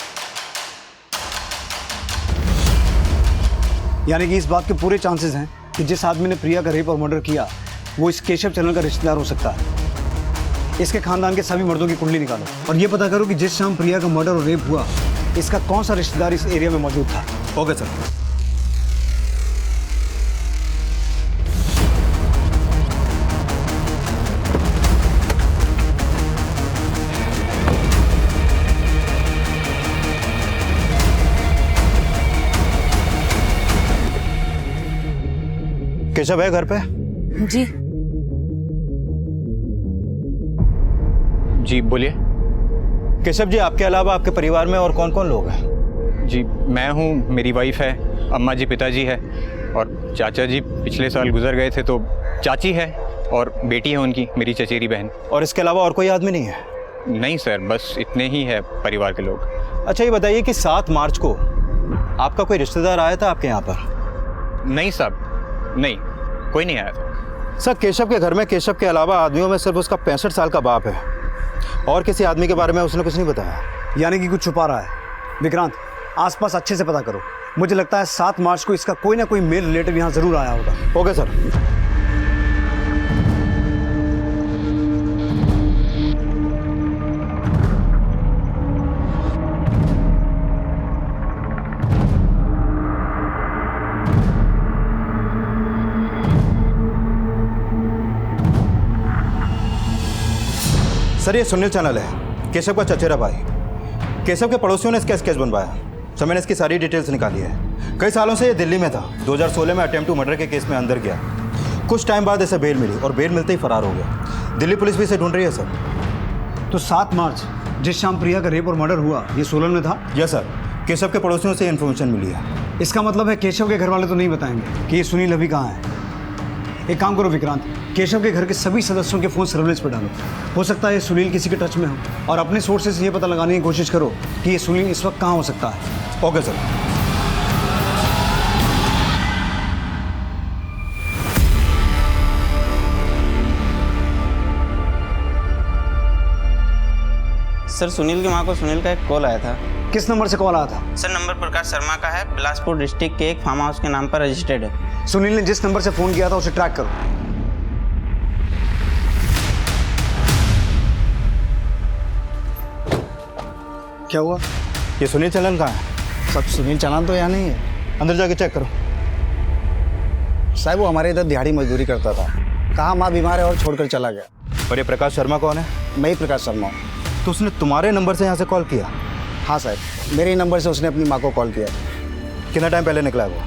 यानी कि इस बात के पूरे चांसेस हैं कि जिस आदमी ने प्रिया का रेप और मर्डर किया वो इस केशव चैनल का रिश्तेदार हो सकता है। इसके खानदान के सभी मर्दों की कुंडली निकालो और ये पता करो कि जिस शाम प्रिया का मर्डर और रेप हुआ इसका कौन सा रिश्तेदार इस एरिया में मौजूद था। Okay sir. केशव है घर पे? जी जी बोलिए। केशव जी, आपके अलावा आपके परिवार में और कौन कौन लोग हैं? जी मैं हूँ, मेरी वाइफ है, अम्मा जी पिताजी है, और चाचा जी पिछले साल गुजर गए थे तो चाची है, और बेटी है उनकी, मेरी चचेरी बहन। और इसके अलावा और कोई आदमी नहीं है? नहीं सर, बस इतने ही है परिवार के लोग। अच्छा, ये बताइए कि 7 मार्च को आपका कोई रिश्तेदार आया था आपके यहाँ पर? नहीं साहब, नहीं, कोई नहीं आया था। सर, केशव के घर में केशव के अलावा आदमियों में सिर्फ उसका 65 साल का बाप है, और किसी आदमी के बारे में उसने कुछ नहीं बताया। यानी कि कुछ छुपा रहा है। विक्रांत, आसपास अच्छे से पता करो। मुझे लगता है 7 मार्च को इसका कोई ना कोई मेल रिलेटिव यहाँ जरूर आया होगा। Okay sir. सर, ये सुनील चैनल है, केशव का चचेरा भाई। केशव के पड़ोसियों ने इसका स्केच बनवाया। सर, मैंने इसकी सारी डिटेल्स निकाली है। कई सालों से ये दिल्ली में था। 2016 में अटेम्प्ट टू मर्डर के केस में अंदर गया। कुछ टाइम बाद इसे बेल मिली और बेल मिलते ही फरार हो गया। दिल्ली पुलिस भी इसे ढूंढ रही है सर। तो 7 मार्च जिस शाम प्रिया का रेप और मर्डर हुआ ये सोलन में था? यस सर, केशव के पड़ोसियों से इन्फॉर्मेशन मिली है। इसका मतलब है केशव के घर वाले तो नहीं बताएंगे कि ये सुनील अभी कहाँ है। एक काम करो विक्रांत, केशव के घर के सभी सदस्यों के फ़ोन सर्विलेंस पर डालो। हो सकता है ये सुनील किसी के टच में हो, और अपने सोर्सेज से ये पता लगाने की कोशिश करो कि ये सुनील इस वक्त कहाँ हो सकता है। Okay sir. सर, सुनील की मां को सुनील का एक कॉल आया था। किस नंबर से कॉल आया था? सर, नंबर प्रकाश शर्मा का है, बिलासपुर डिस्ट्रिक्ट के एक फार्म हाउस के नाम पर रजिस्टर्ड है। सुनील ने जिस नंबर से फ़ोन किया था उसे ट्रैक करो। क्या हुआ? ये सुनील चलन कहाँ है? सब सुनील चलन तो यहाँ नहीं है। अंदर जाके चेक करो। साहब, वो हमारे इधर दिहाड़ी मजदूरी करता था। कहाँ माँ बीमार है और छोड़कर चला गया। और ये प्रकाश शर्मा कौन है? मैं ही प्रकाश शर्मा हूँ। तो उसने तुम्हारे नंबर से यहाँ से कॉल किया? हाँ साहब, मेरे ही नंबर से उसने अपनी माँ को कॉल किया। कितना टाइम पहले निकला है वो?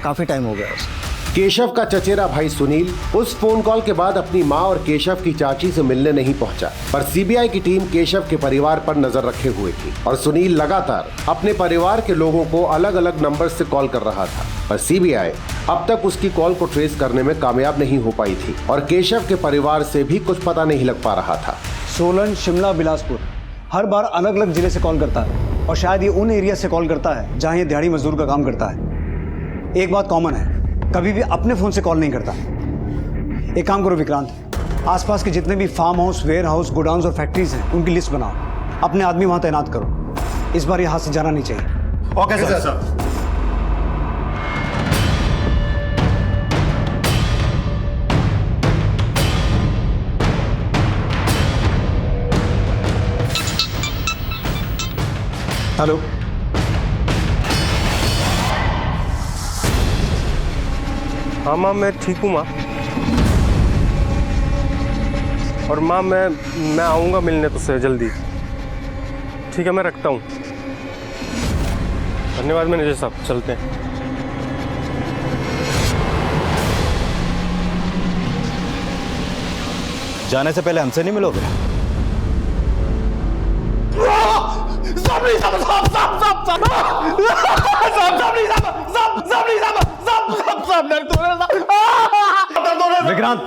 काफ़ी टाइम हो गया उसे। केशव का चचेरा भाई सुनील उस फोन कॉल के बाद अपनी मां और केशव की चाची से मिलने नहीं पहुंचा, पर सीबीआई की टीम केशव के परिवार पर नजर रखे हुए थी और सुनील लगातार अपने परिवार के लोगों को अलग अलग नंबर से कॉल कर रहा था, पर सीबीआई अब तक उसकी कॉल को ट्रेस करने में कामयाब नहीं हो पाई थी और केशव के परिवार से भी कुछ पता नहीं लग पा रहा था। सोलन, शिमला, बिलासपुर हर बार अलग अलग जिले से कॉल करता है और शायद ये उन एरिया से कॉल करता है जहां ये दिहाड़ी मजदूर का काम करता है। एक बात कॉमन है, कभी भी अपने फोन से कॉल नहीं करता। एक काम करो विक्रांत, आसपास के जितने भी farmhouse, warehouse, godowns और फैक्ट्रीज हैं उनकी लिस्ट बनाओ, अपने आदमी वहां तैनात करो। इस बार ये हाथ से जाना नहीं चाहिए। Okay sir. हेलो, हाँ माँ मैं ठीक हूँ माँ, और माँ मैं आऊँगा मिलने तुझसे जल्दी। ठीक है मैं रखता हूँ। धन्यवाद मैनेजर साहब, चलते हैं। जाने से पहले हमसे नहीं मिलोगे? विक्रांत,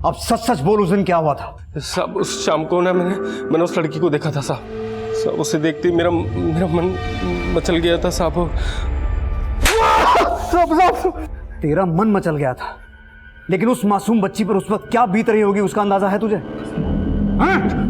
अब सच सच बोल, उस दिन क्या हुआ था? साहब उस शाम को ना मैंने उस लड़की को देखा था साहब। उसे देखते ही मेरा मन मचल गया था साहब। तेरा मन मचल गया था, लेकिन उस मासूम बच्ची पर उस वक्त क्या बीत रही होगी उसका अंदाजा है तुझे? हाँ?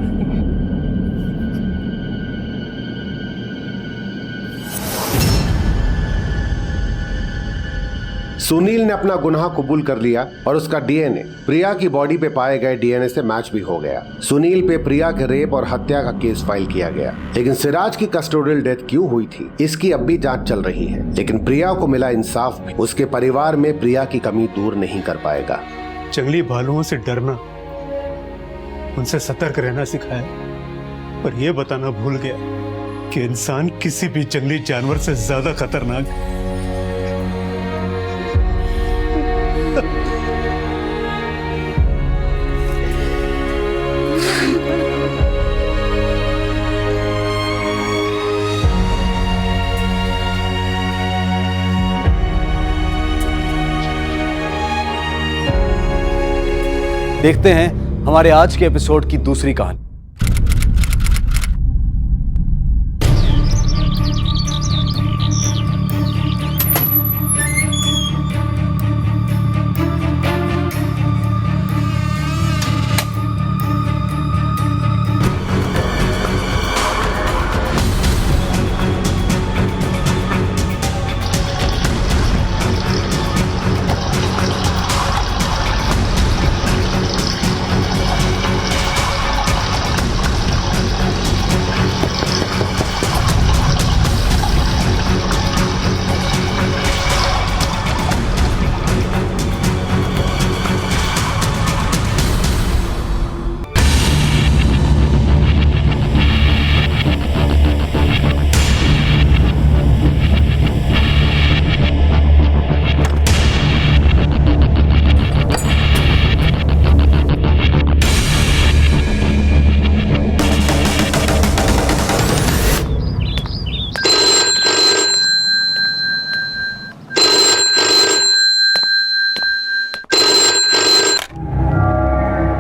सुनील ने अपना गुनाह कबूल कर लिया और उसका डीएनए प्रिया की बॉडी पे पाए गए डीएनए से मैच भी हो गया। सुनील पे प्रिया के रेप और हत्या का केस फाइल किया गया, लेकिन सिराज की कस्टोडियल डेथ क्यों हुई थी इसकी अब भी जांच चल रही है। लेकिन प्रिया को मिला इंसाफ भी उसके परिवार में प्रिया की कमी दूर नहीं कर पाएगा। जंगली भालुओं से डरना, उनसे सतर्क रहना सिखाया, पर यह बताना भूल गया कि इंसान किसी भी जंगली जानवर से ज्यादा खतरनाक है। देखते हैं हमारे आज के एपिसोड की दूसरी कहानी।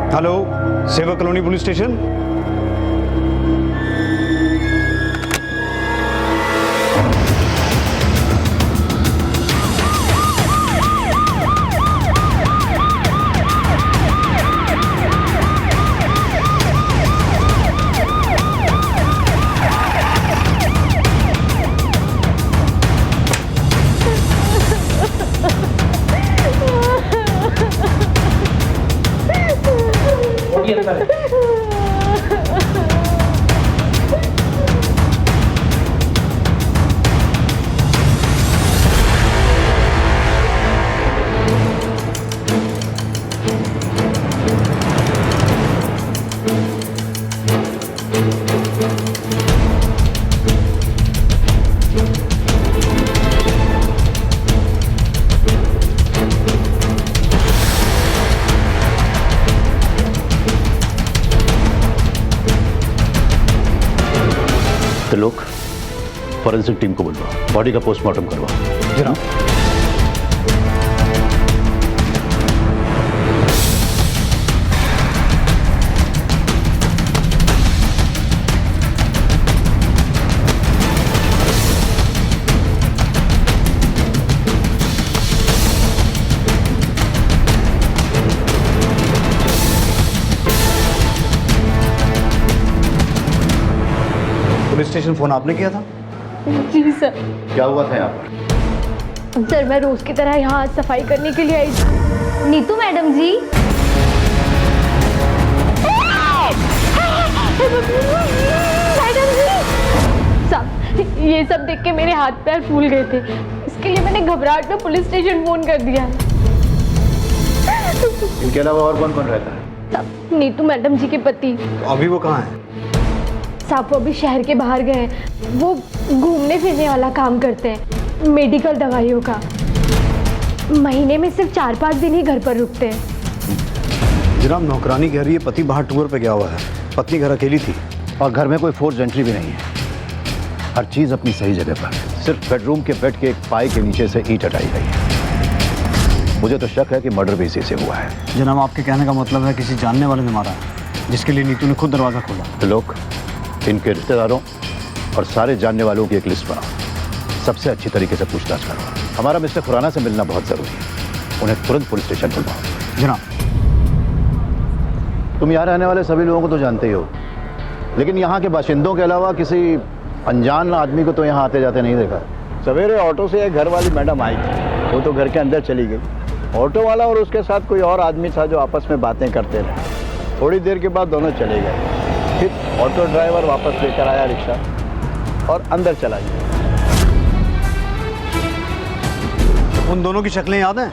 हेलो, सेवक कॉलोनी पुलिस स्टेशन। तो लोग फॉरेंसिक टीम को बुलवाओ, बॉडी का पोस्टमार्टम करवाओ। जनाब। पुलिस स्टेशन फोन आपने किया था? जी सर। क्या हुआ था यहाँ पर? सर मैं रोज की तरह यहाँ आज सफाई करने के लिए आई थी। नीतू मैडम जी। मैडम जी। सब ये सब देख के मेरे हाथ पैर फूल गए थे, इसके लिए मैंने घबराहट में पुलिस स्टेशन फोन कर दिया। इनके अलावा और कौन कौन रहता है? सब नीतू मैडम जी के पति। तो अभी वो कहाँ है? साहब वो अभी शहर के बाहर गए हैं। वो घूमने फिरने वाला काम करते हैं, मेडिकल दवाइयों का। महीने में सिर्फ 4-5 दिन ही घर पर रुकते हैं। जनाब नौकरानी कह रही है पति बाहर टूर पे गया हुआ है, पत्नी घर अकेली थी। और घर में कोई फोर्स एंट्री भी नहीं है, हर चीज अपनी सही जगह पर। सिर्फ बेडरूम के बेड के एक पाई के नीचे से ईंट हटाई गई है। मुझे तो शक है कि मर्डर भी इसी से हुआ है। जनाब आपके कहने का मतलब है किसी जानने वाले ने मारा है, जिसके लिए नीतू ने खुद दरवाजा खोला। तो लोग इनके रिश्तेदारों और सारे जानने वालों की एक लिस्ट बनाओ, सबसे अच्छी तरीके से पूछताछ करो। हमारा मिस्टर खुराना से मिलना बहुत जरूरी है, उन्हें तुरंत पुलिस स्टेशन बुलवाओ। जनाब। तुम यहाँ रहने वाले सभी लोगों को तो जानते ही हो, लेकिन यहाँ के बाशिंदों के अलावा किसी अनजान आदमी को तो यहाँ आते जाते नहीं देखा। सवेरे ऑटो से एक घर वाली मैडम आई थी, वो तो घर के अंदर चली गई। ऑटो वाला और उसके साथ कोई और आदमी था जो आपस में बातें करते रहे। थोड़ी देर के बाद दोनों चले गए। फिर ऑटो ड्राइवर वापस लेकर आया रिक्शा और अंदर चला गया। उन दोनों की शक्लें याद हैं?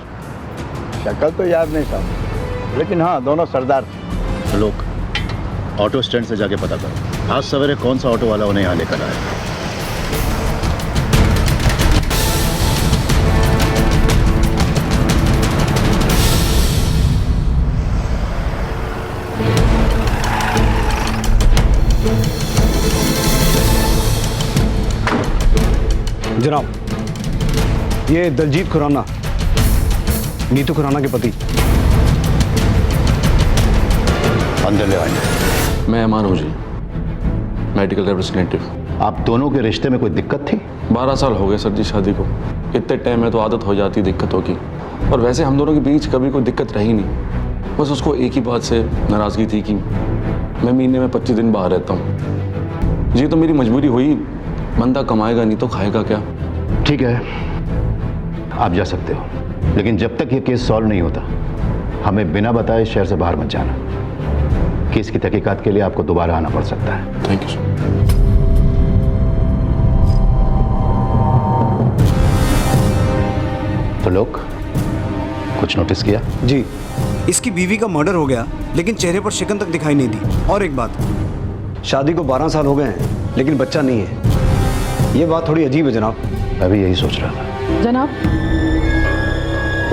शक्ल तो याद नहीं साहब, लेकिन हाँ दोनों सरदार थे। लोग ऑटो स्टैंड से जाके पता करो आज सवेरे कौन सा ऑटो वाला उन्हें यहाँ लेकर आया। जनाब ये दलजीत खुराना, नीतू खुराना के पति। अंदर ले आइए। मैं अमान हूँ जी, मेडिकल रिप्रेजेंटेटिव। आप दोनों के रिश्ते में कोई दिक्कत थी? 12 साल हो गए सर जी शादी को। इतने टाइम में तो आदत हो जाती दिक्कतों की, और वैसे हम दोनों के बीच कभी कोई दिक्कत रही नहीं। बस उसको एक ही बात से नाराज़गी थी कि मैं महीने में 25 दिन बाहर रहता हूँ। जी तो मेरी मजबूरी हुई, बंदा कमाएगा नहीं तो खाएगा क्या। ठीक है आप जा सकते हो, लेकिन जब तक ये केस सॉल्व नहीं होता हमें बिना बताए शहर से बाहर मत जाना। केस की तहकीकात के लिए आपको दोबारा आना पड़ सकता है। Thank you sir. तो लोग कुछ नोटिस किया? जी इसकी बीवी का मर्डर हो गया, लेकिन चेहरे पर शिकन तक दिखाई नहीं दी। और एक बात, शादी को 12 साल हो गए हैं लेकिन बच्चा नहीं है। ये बात थोड़ी अजीब है जनाब। अभी यही सोच रहा था। जनाब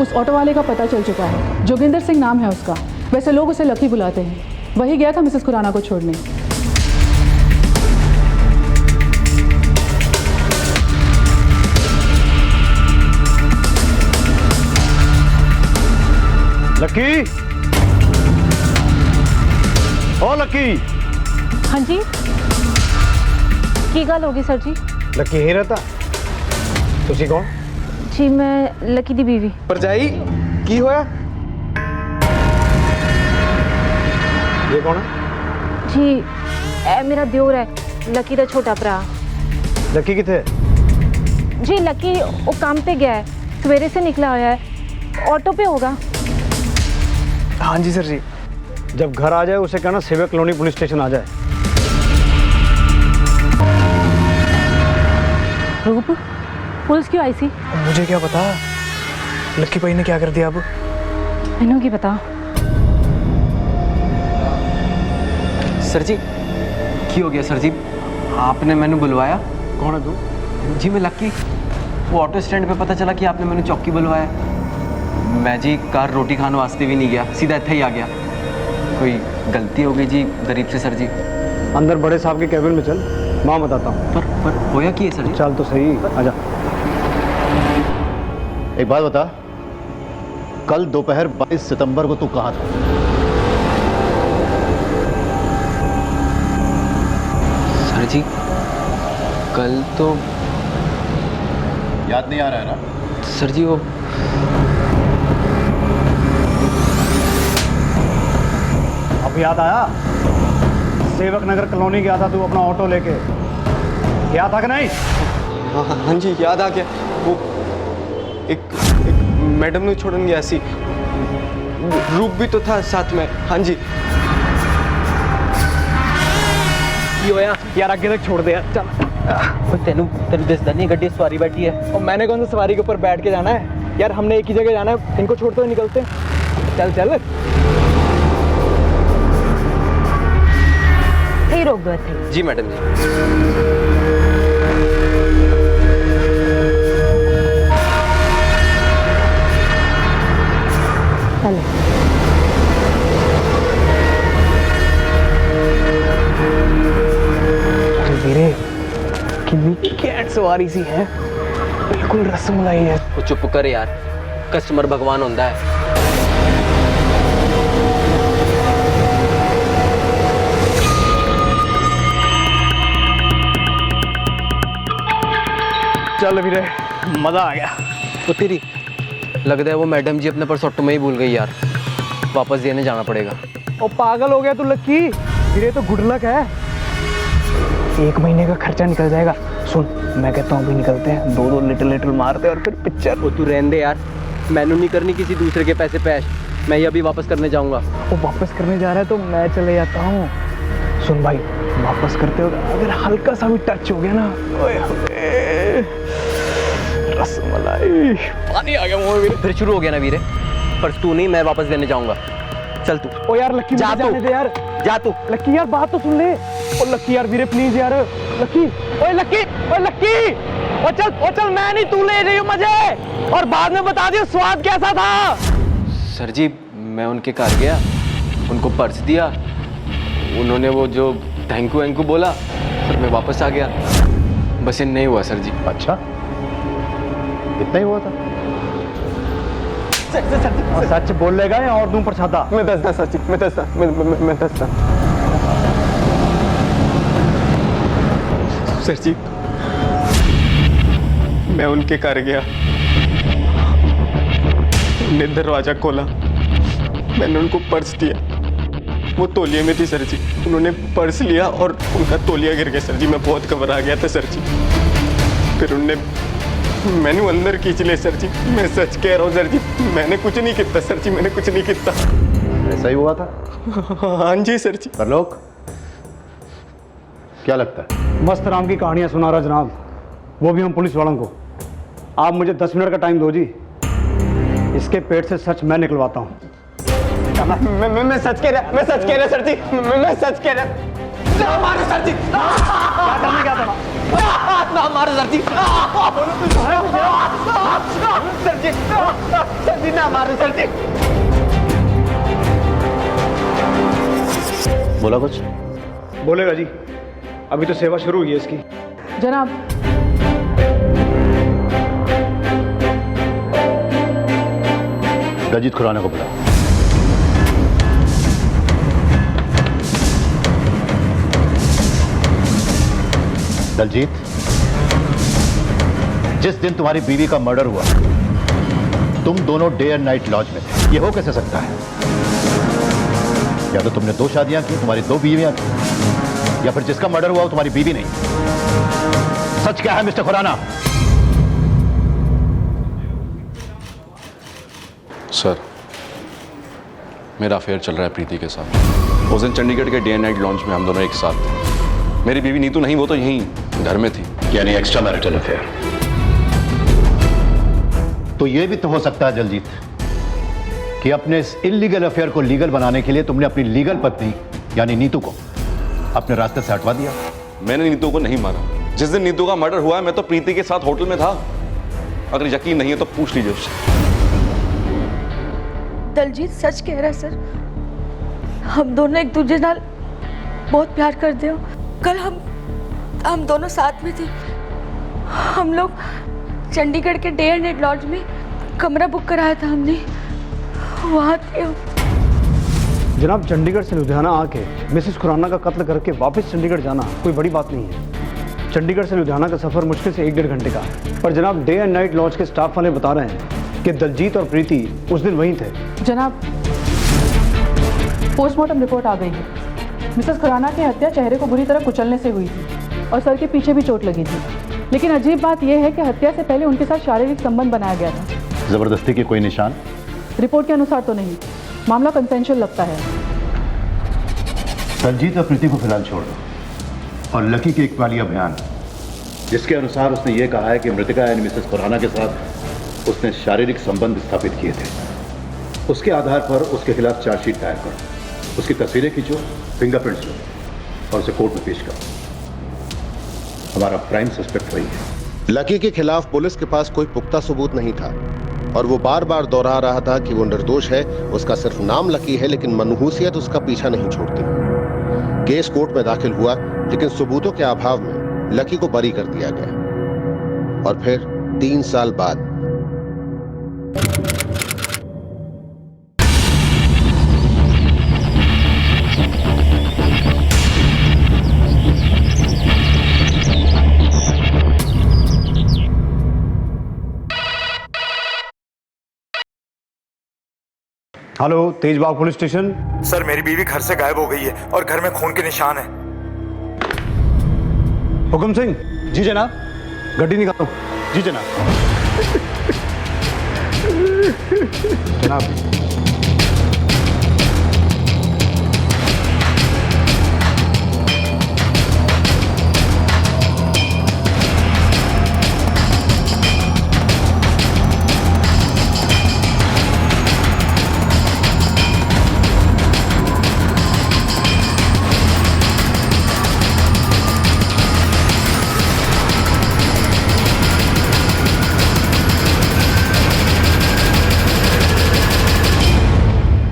उस ऑटो वाले का पता चल चुका है, जोगिंदर सिंह नाम है उसका। वैसे लोग उसे लकी बुलाते हैं। वही गया था मिसेस खुराना को छोड़ने। लकी, ओ लकी। हाँ जी की गल होगी सर जी? लकी यहीं रहता? तुसी कौन? जी मैं लकी दी बीवी। परजाई की होया? ये कौन है? जी ए मेरा दियोर है, लकी दा छोटा भरा। लकी किथे? जी लकी वो काम पे गया है, सवेरे से निकला हुआ है, ऑटो पे होगा। हाँ जी सर जी। जब घर आ जाए उसे कहना सेवा कॉलोनी पुलिस स्टेशन आ जाए। रूप पुलिस क्यों आई सी? मुझे क्या पता, लक्की भाई ने क्या कर दिया अब? मैनू की पता। सर जी की हो गया सर जी? आपने मैंने बुलवाया? कौन है तू? जी मैं लक्की। वो ऑटो स्टैंड पे पता चला कि आपने मैंने चौकी बुलवाया। मैं जी कार रोटी खाने वास्ते भी नहीं गया, सीधा इतना ही आ गया। कोई गलती हो गई जी गरीब से सर जी। अंदर बड़े साहब के कैबिन में चल, माँ बताता हूँ। पर होया की है सर जी? चल तो सही, आजा। एक बात बता, कल दोपहर 22 सितंबर को तू कहाँ था? सर जी कल तो याद नहीं आ रहा है ना? सर जी वो अब याद आया? सेवक नगर कॉलोनी गया था तू अपना ऑटो लेके, गया था कि नहीं? हाँ जी याद आ गया। वो एक मैडम ने छोड़न गया सी, रूप भी तो था साथ में। हाँ जी। यार आगे तक छोड़ दे यार, चल। तेनू दिसदा नहीं गड्डी सवारी बैठी है? और मैंने कौन सा सवारी के ऊपर बैठ के जाना है यार, हमने एक ही जगह जाना है, इनको छोड़ तो निकलते। चल चल। ही रोक दो थे। जी मैडम जी। वीरे कितनी कैट सवारी सी है, बिल्कुल रसमलाई है। वो चुप कर यार, कस्टमर भगवान होता है। चल वीरे, मजा आ गया। तो तेरी लगता है वो मैडम जी अपने पर्स ऑटो में ही भूल गई यार, वापस देने जाना पड़ेगा। ओ पागल हो गया तू लक्की, वीरे तो गुड लक है, 1 महीने का खर्चा निकल जाएगा। सुन मैं कहता हूँ अभी निकलते हैं, 2-2 लिटिल मारते और फिर पिक्चर। वो तू रहने दे यार, मैनू नहीं करनी किसी दूसरे के पैसे पैश, मैं ये अभी वापस करने जाऊंगा। वो वापस करने जा रहा है तो मैं चले जाता हूँ। सुन भाई, वापस करते हो अगर हल्का सा भी टच हो गया ना, ओए होए, रसमलाई, पानी आ गया मुंह में। फिर शुरू हो गया ना वीरे, पर तू नहीं, मैं वापस देने जाऊंगा। चल तू। ओ यार लक्की जा जाने दे यार, जा तू। लक्की यार बात तो सुन ले। ओ लक्की यार वीरे प्लीज यार, लक्की, ओए लक्की, ओए लक्की, ओ चल मैं नहीं, तू ले रही हो मजे, और बाद में बता दियो स्वाद कैसा था। सर जी मैं उनके घर गया, उनको पर्स दिया, उन्होंने वो जो थैंक यू बोला, फिर मैं वापस आ गया, बस ये नहीं हुआ सर जी। अच्छा इतना ही हुआ था? सच बोलेगा या और दूं प्रसादा? मैं दसदा सच, मैं दसदा सर जी, मैं उनके घर गया, उन्होंने दरवाजा खोला, मैंने उनको पर्स दिया, वो तौलिए में थी सर जी, उन्होंने पर्स लिया और उनका तौलिया गिर गया सर जी, मैं बहुत घबरा गया था सर जी। फिर उनने मैंने अंदर खींच लिया सर जी, मैं सच कह रहा हूँ सर जी, मैंने कुछ नहीं किया सर जी, मैंने कुछ नहीं किया। ऐसा ही हुआ था? हाँ जी सर जी। परलोक क्या लगता है? मस्त राम की कहानियां सुना रहा जनाब, वो भी हम पुलिस वालों को। आप मुझे 10 मिनट का टाइम दो जी, इसके पेट से सच मैं निकलवाता हूँ। मैं सच कह रहा सर जी, मैं सच कह रहा। ना मारो सर जी, क्या था? ना मारो सर जी, सर जी ना मारो सर जी। बोला कुछ? बोलेगा जी, अभी तो सेवा शुरू हुई है इसकी। जनाब दलजीत खुराना को बुला। दलजीत, जिस दिन तुम्हारी बीवी का मर्डर हुआ तुम दोनों डे एंड नाइट लॉज में थे, ये हो कैसे सकता है? या तो तुमने 2 शादियां की, तुम्हारी 2 बीवियां थी, या फिर जिसका मर्डर हुआ वो तुम्हारी बीवी नहीं। सच क्या है मिस्टर खुराना? सर मेरा अफेयर चल रहा है प्रीति के साथ। उस दिन चंडीगढ़ के डे एंड नाइट लॉन्च में हम दोनों एक साथ थे। मेरी बीवी नीतू नहीं, वो तो यहीं घर में थी। यानी एक्स्ट्रा मैरिटल अफेयर। तो यह भी तो हो सकता है दलजीत कि अपने इस इलीगल अफेयर को लीगल बनाने के लिए तुमने अपनी लीगल पत्नी यानी नीतू को अपने रास्ते से हटवा दिया। मैंने नीतू को नहीं मारा। जिस दिन नीतू का मर्डर हुआ मैं तो प्रीति के साथ होटल में था। अगर यकीन नहीं है तो पूछ लीजिए उससे। दलजीत सच कह रहा है सर, हम दोनों एक दूसरे नाल बहुत प्यार करते हो। कल हम हम दोनों साथ में थे। हम लोग चंडीगढ़ के डे एंड नाइट लॉज में कमरा बुक कराया था हमने, वहाँ थे हम। जनाब, चंडीगढ़ से लुधियाना आके मिसेस खुराना का कत्ल करके वापस चंडीगढ़ जाना कोई बड़ी बात नहीं है। चंडीगढ़ से लुधियाना का सफ़र मुश्किल से 1-1.5 घंटे का है। पर जनाब, डे एंड नाइट लॉज के स्टाफ वाले बता रहे हैं कि दलजीत और प्रीति उस दिन वहीं थे। जनाब, पोस्टमार्टम रिपोर्ट आ गई है। मिसेस खुराना की हत्या चेहरे को बुरी तरह कुचलने से हुई थी और सर के पीछे भी चोट लगी थी। लेकिन अजीब बात यह है कि हत्या से पहले उनके साथ शारीरिक संबंध बनाया गया था। जबरदस्ती के कोई निशान? रिपोर्ट के अनुसार तो नहीं। मामला कंसेंशुअल लगता है। दलजीत और प्रीति को फिलहाल छोड़ दो और लकी के एक वाली बयान, जिसके अनुसार उसने ये कहा है कि मृतका यानी मिसेस खुराना के साथ उसने शारीरिक संबंध स्थापित किए थे। उसके आधार पर उसके खिलाफ चार्जशीट दायर करो, उसकी तस्वीरें खींचो, फिंगरप्रिंट्स लो और उसे कोर्ट में पेश करो। हमारा प्राइम सस्पेक्ट वही है। लकी के खिलाफ पुलिस के पास कोई पुख्ता सबूत नहीं था और वो बार बार दोहरा रहा था कि वो निर्दोष है। उसका सिर्फ नाम लकी है, लेकिन मनहूसियत उसका पीछा नहीं छोड़ती। केस कोर्ट में दाखिल हुआ, लेकिन सबूतों के अभाव में लकी को बरी कर दिया गया। और फिर 3 साल बाद हेलो, तेजबाग पुलिस स्टेशन। सर, मेरी बीवी घर से गायब हो गई है और घर में खून के निशान है। हुकुम सिंह। जी जनाब। गड्डी निकालो। जी जनाब। जनाब,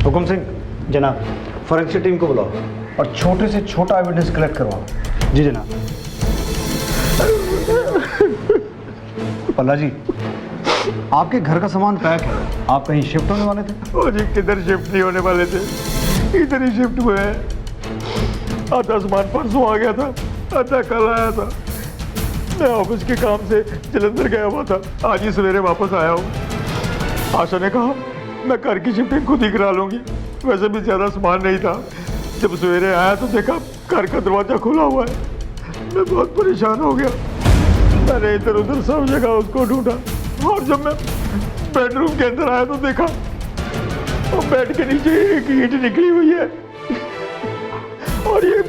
हुकुम सिंह। जनाब, फॉरेंसिक टीम को बुलाओ और छोटे से छोटा एविडेंस कलेक्ट करवाओ। जी जनाब। पल्ला जी, आपके घर का सामान पैक है, आप कहीं शिफ्ट होने वाले थे? ओ जी, किधर शिफ्ट नहीं होने वाले थे, इधर ही शिफ्ट हुए हैं। आधा सामान परसों आ गया था, आधा कल आया था। मैं ऑफिस के काम से जलंधर गया हुआ था, आज ही सवेरे वापस आया हूँ। आशा ने कहा मैं घर की शिफ्टिंग खुद ही करा लूँगी। वैसे भी ज़्यादा सामान नहीं था। जब सवेरे आया तो देखा घर का दरवाज़ा खुला हुआ है। मैं बहुत परेशान हो गया। मैंने इधर उधर सब जगह उसको ढूंढा और जब मैं बेडरूम के अंदर आया तो देखा और बेड के नीचे एक ईंट निकली हुई है और ये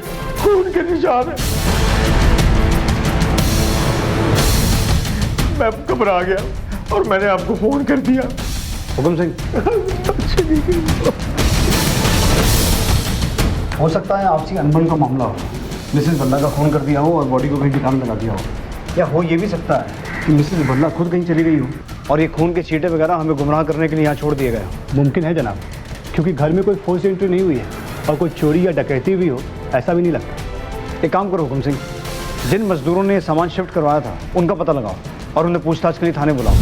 खून के निशान है। मैं घबरा गया और मैंने आपको फोन कर दिया। हुकुम सिंह। हो सकता है आपसी अनबन का मामला हो, मिसेस बल्ला का खून कर दिया हो और बॉडी को कहीं ठिकाने लगा दिया हो। या हो ये भी सकता है कि मिसेस बल्ला खुद कहीं चली गई हो और ये खून के छींटे वगैरह हमें गुमराह करने के लिए यहाँ छोड़ दिए गए हो। मुमकिन है जनाब, क्योंकि घर में कोई फोर्स एंट्री नहीं हुई है और कोई चोरी या डकैती भी हो, ऐसा भी नहीं लगता। एक काम करो हुकुम सिंह, जिन मजदूरों ने सामान शिफ्ट करवाया था उनका पता लगाओ और उन्हें पूछताछ के लिए थाने बुलाओ।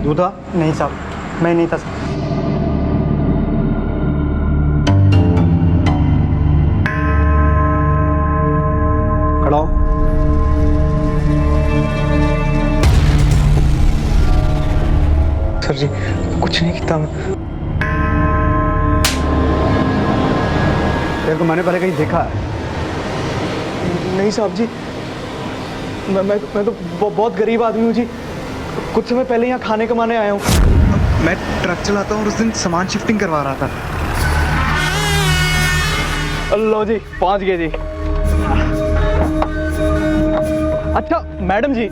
दूधा? नहीं साहब, मैं नहीं था साहब। खड़ा हो। सर जी, कुछ नहीं किया मैं। तेरे को मैंने पहले कहीं देखा है? नहीं साहब जी, मैं तो बहुत गरीब आदमी हूँ जी। कुछ समय पहले यहाँ खाने कमाने आया हूँ। मैं ट्रक चलाता हूँ और उस दिन सामान शिफ्टिंग करवा रहा था। लो जी, पहुँच गए जी। अच्छा मैडम जी,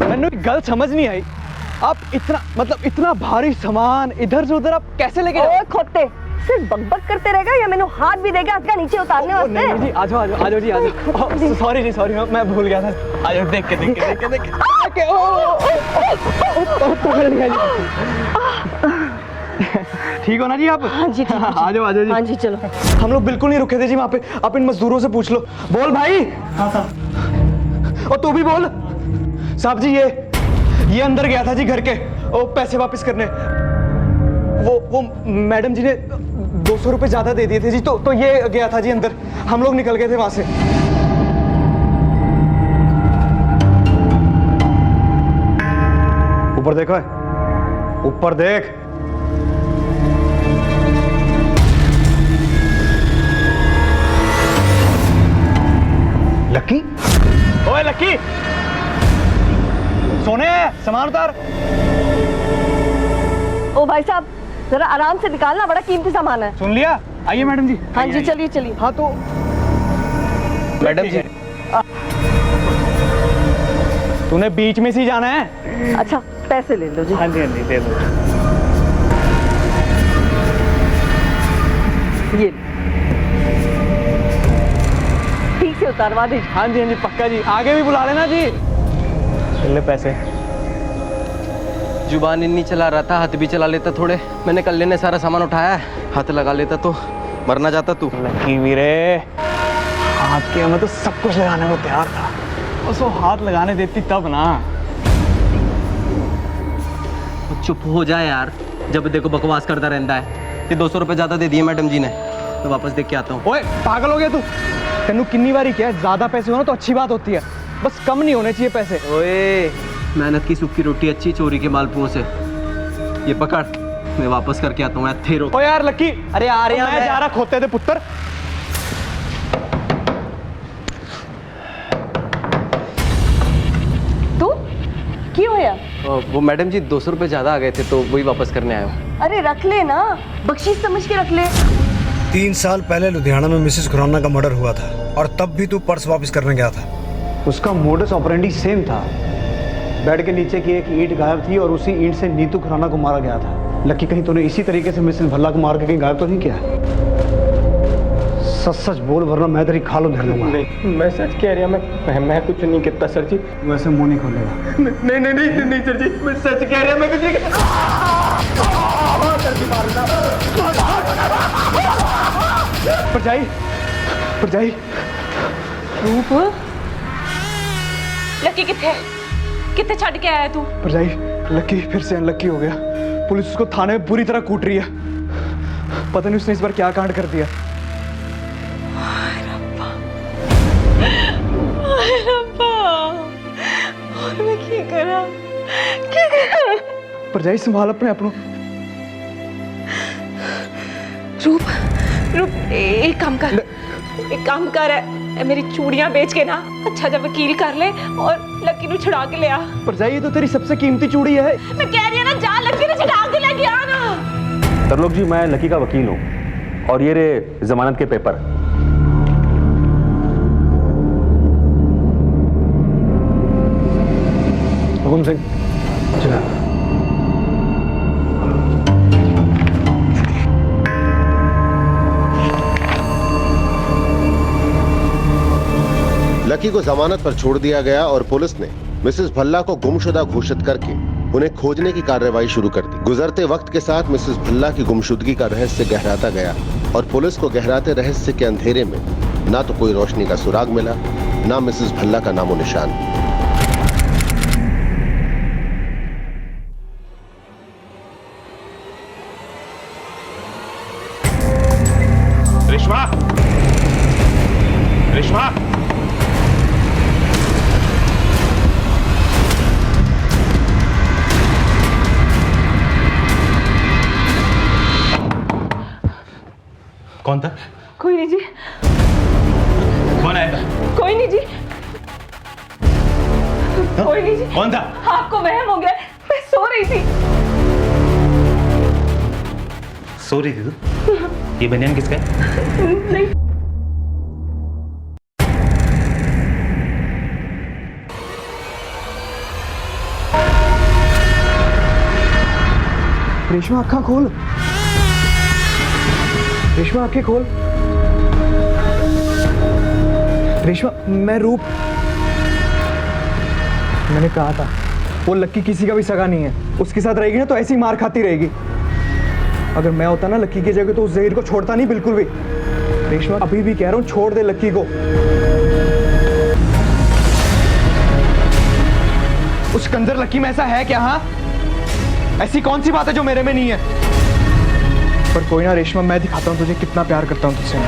मैंने एक गल समझ नहीं आई, आप इतना भारी सामान इधर से उधर आप कैसे लेके जाओ? खोते सिर्फ बकबक करते रहेगा या मैंने हाथ भी देगा आपका नीचे उतारने वास्ते? नहीं जी, आ जाओ जी, आ जाओ। सॉरी जी, सॉरी, मैं भूल गया था। आ जाओ, देख के पकड़ लिया जी। ठीक हो ना जी आप? हाँ जी, ठीक हूँ जी। आ जाओ जी। हाँ जी, चलो। हम लोग बिल्कुल नहीं रुके थे जी वहाँ पे। आप इन मजदूरों से पूछ लो। बोल भाई। हाँ साहब। और तू भी बोल। साहब जी ये अंदर गया था जी घर के पैसे वापस करने। वो मैडम जी ने 200 रुपए ज्यादा दे दिए थे जी, तो ये गया था जी अंदर। हम लोग निकल गए थे वहां से। ऊपर देखो है, ऊपर देख। लक्की, ओए लक्की, सोने सामान उतार। ओ भाई साहब, जरा आराम से निकालना, बड़ा कीमती सामान है। सुन लिया? आइए मैडम जी। हाँ जी, चलिए चलिए। हाँ तो मैडम जी, तूने बीच में से जाना है। अच्छा, पैसे ले लो जी। हाँ जी दे दो। ये ठीक से उतारवा दीजिए। हाँ जी पक्का जी। आगे भी बुला लेना जी। ले पैसे। जुबान इन्नी चला रहा था, हाथ भी चला लेता थोड़े। मैंने कल लेने सारा सामान उठाया है, हाथ लगा लेता तो मरना जाता तू। लक्की वीरे, हाथ के मैं तो सब कुछ लगाने को तैयार था, उसको हाथ लगाने देती तब ना। चुप हो जाए यार, जब देखो बकवास करता रहता है। ये 200 रुपए ज्यादा दे दिए मैडम जी ने, तो वापस देख के आता हूँ। ओए पागल हो गया तू? तेनू कितनी बारी क्या है, ज्यादा पैसे हो ना तो अच्छी बात होती है, बस कम नहीं होने चाहिए पैसे। ओए, मेहनत की सूखी रोटी अच्छी, चोरी के मालपुओं से। ये पकड़, मैं वापस करके आता हूँ। थे ओ यार लक्की, अरे आ रहे मैं जा रहा खोते थे पुत्र। तू क्यों होया? वो मैडम जी 200 रुपए ज्यादा आ गए थे, तो वही वापस करने आया हूँ। अरे रख ले ना, बख्शीश समझ के रख ले। 3 साल पहले लुधियाना में मिसेस खुराना का मर्डर हुआ था, और तब भी तू पर्स वापस करने गया था। उसका मोडस ऑपरेंडी सेम था। बेड के नीचे की एक ईंट गायब थी और उसी ईंट से नीतू खुराना को मारा गया था। लक्की, कहीं तूने इसी तरीके से मिसेस भल्ला को मार के कहीं गायब तो नहीं किया? सच सच बोल, वरना मैं तेरी खाल उधेड़ दूंगा। नहीं, मैं सच कह रहा। मैं कुछ नहीं कहता सर जी। वैसे मुंह नहीं खोलेगा? नहीं सर जी, मैं सच कह रहा। मैं कुछ नहीं कहता। परजाई रूप, लक्की किथे छड़ के आया तू? परजाई, लक्की फिर से अनलक्की हो गया। पुलिस उसको थाने में बुरी तरह कूट रही है। पता नहीं उसने इस बार क्या कांड कर दिया। और मैं क्या करा? परजाई संभाल अपने अपनों। रूप एक काम कर मेरी चूड़ियां बेच के ना अच्छा जब वकील कर ले और लक्की ਨੂੰ छुड़ा के ले आ। परजाई, ये तो तेरी सबसे कीमती चूड़ी है। मैं कह रही हूं ना, जा लक्की ने छुड़ा के लेके आ ना। तरलोक जी, मैं लकी का वकील हूँ, और ये रे जमानत के पेपर। हुकुम सिंह, चला। लकी को जमानत पर छोड़ दिया गया और पुलिस ने मिसेस भल्ला को गुमशुदा घोषित करके उन्हें खोजने की कार्रवाई शुरू कर दी। गुजरते वक्त के साथ मिसेस भल्ला की गुमशुदगी का रहस्य गहराता गया और पुलिस को गहराते रहस्य के अंधेरे में ना तो कोई रोशनी का सुराग मिला, ना मिसेस भल्ला का नामो निशान। रेशमा, रेशमा, कौन था? कोई नहीं जी। कौन आया था? कोई नहीं जी। कोई नहीं जी। कौन था? आपको वहम हो गया, मैं सो रही थी। सो रही थी तू? ये बनियान किसका है? नहीं। रेशमा, आँखें खोल। रेशमा, आँखें खोल। रेशमा, मैं रूप। मैंने कहा था वो लक्की किसी का भी सगा नहीं है। उसके साथ रहेगी ना तो ऐसी मार खाती रहेगी। अगर मैं होता ना लक्की की जगह तो उस जहीर को छोड़ता नहीं बिल्कुल भी। रेशमा अभी भी कह रहा हूँ छोड़ दे लक्की को। उस कंजर लक्की में ऐसा है क्या? हाँ, ऐसी कौन सी बात है जो मेरे में नहीं है? पर कोई ना रेशमा, मैं दिखाता हूँ तुझे कितना प्यार करता हूँ तुझसे।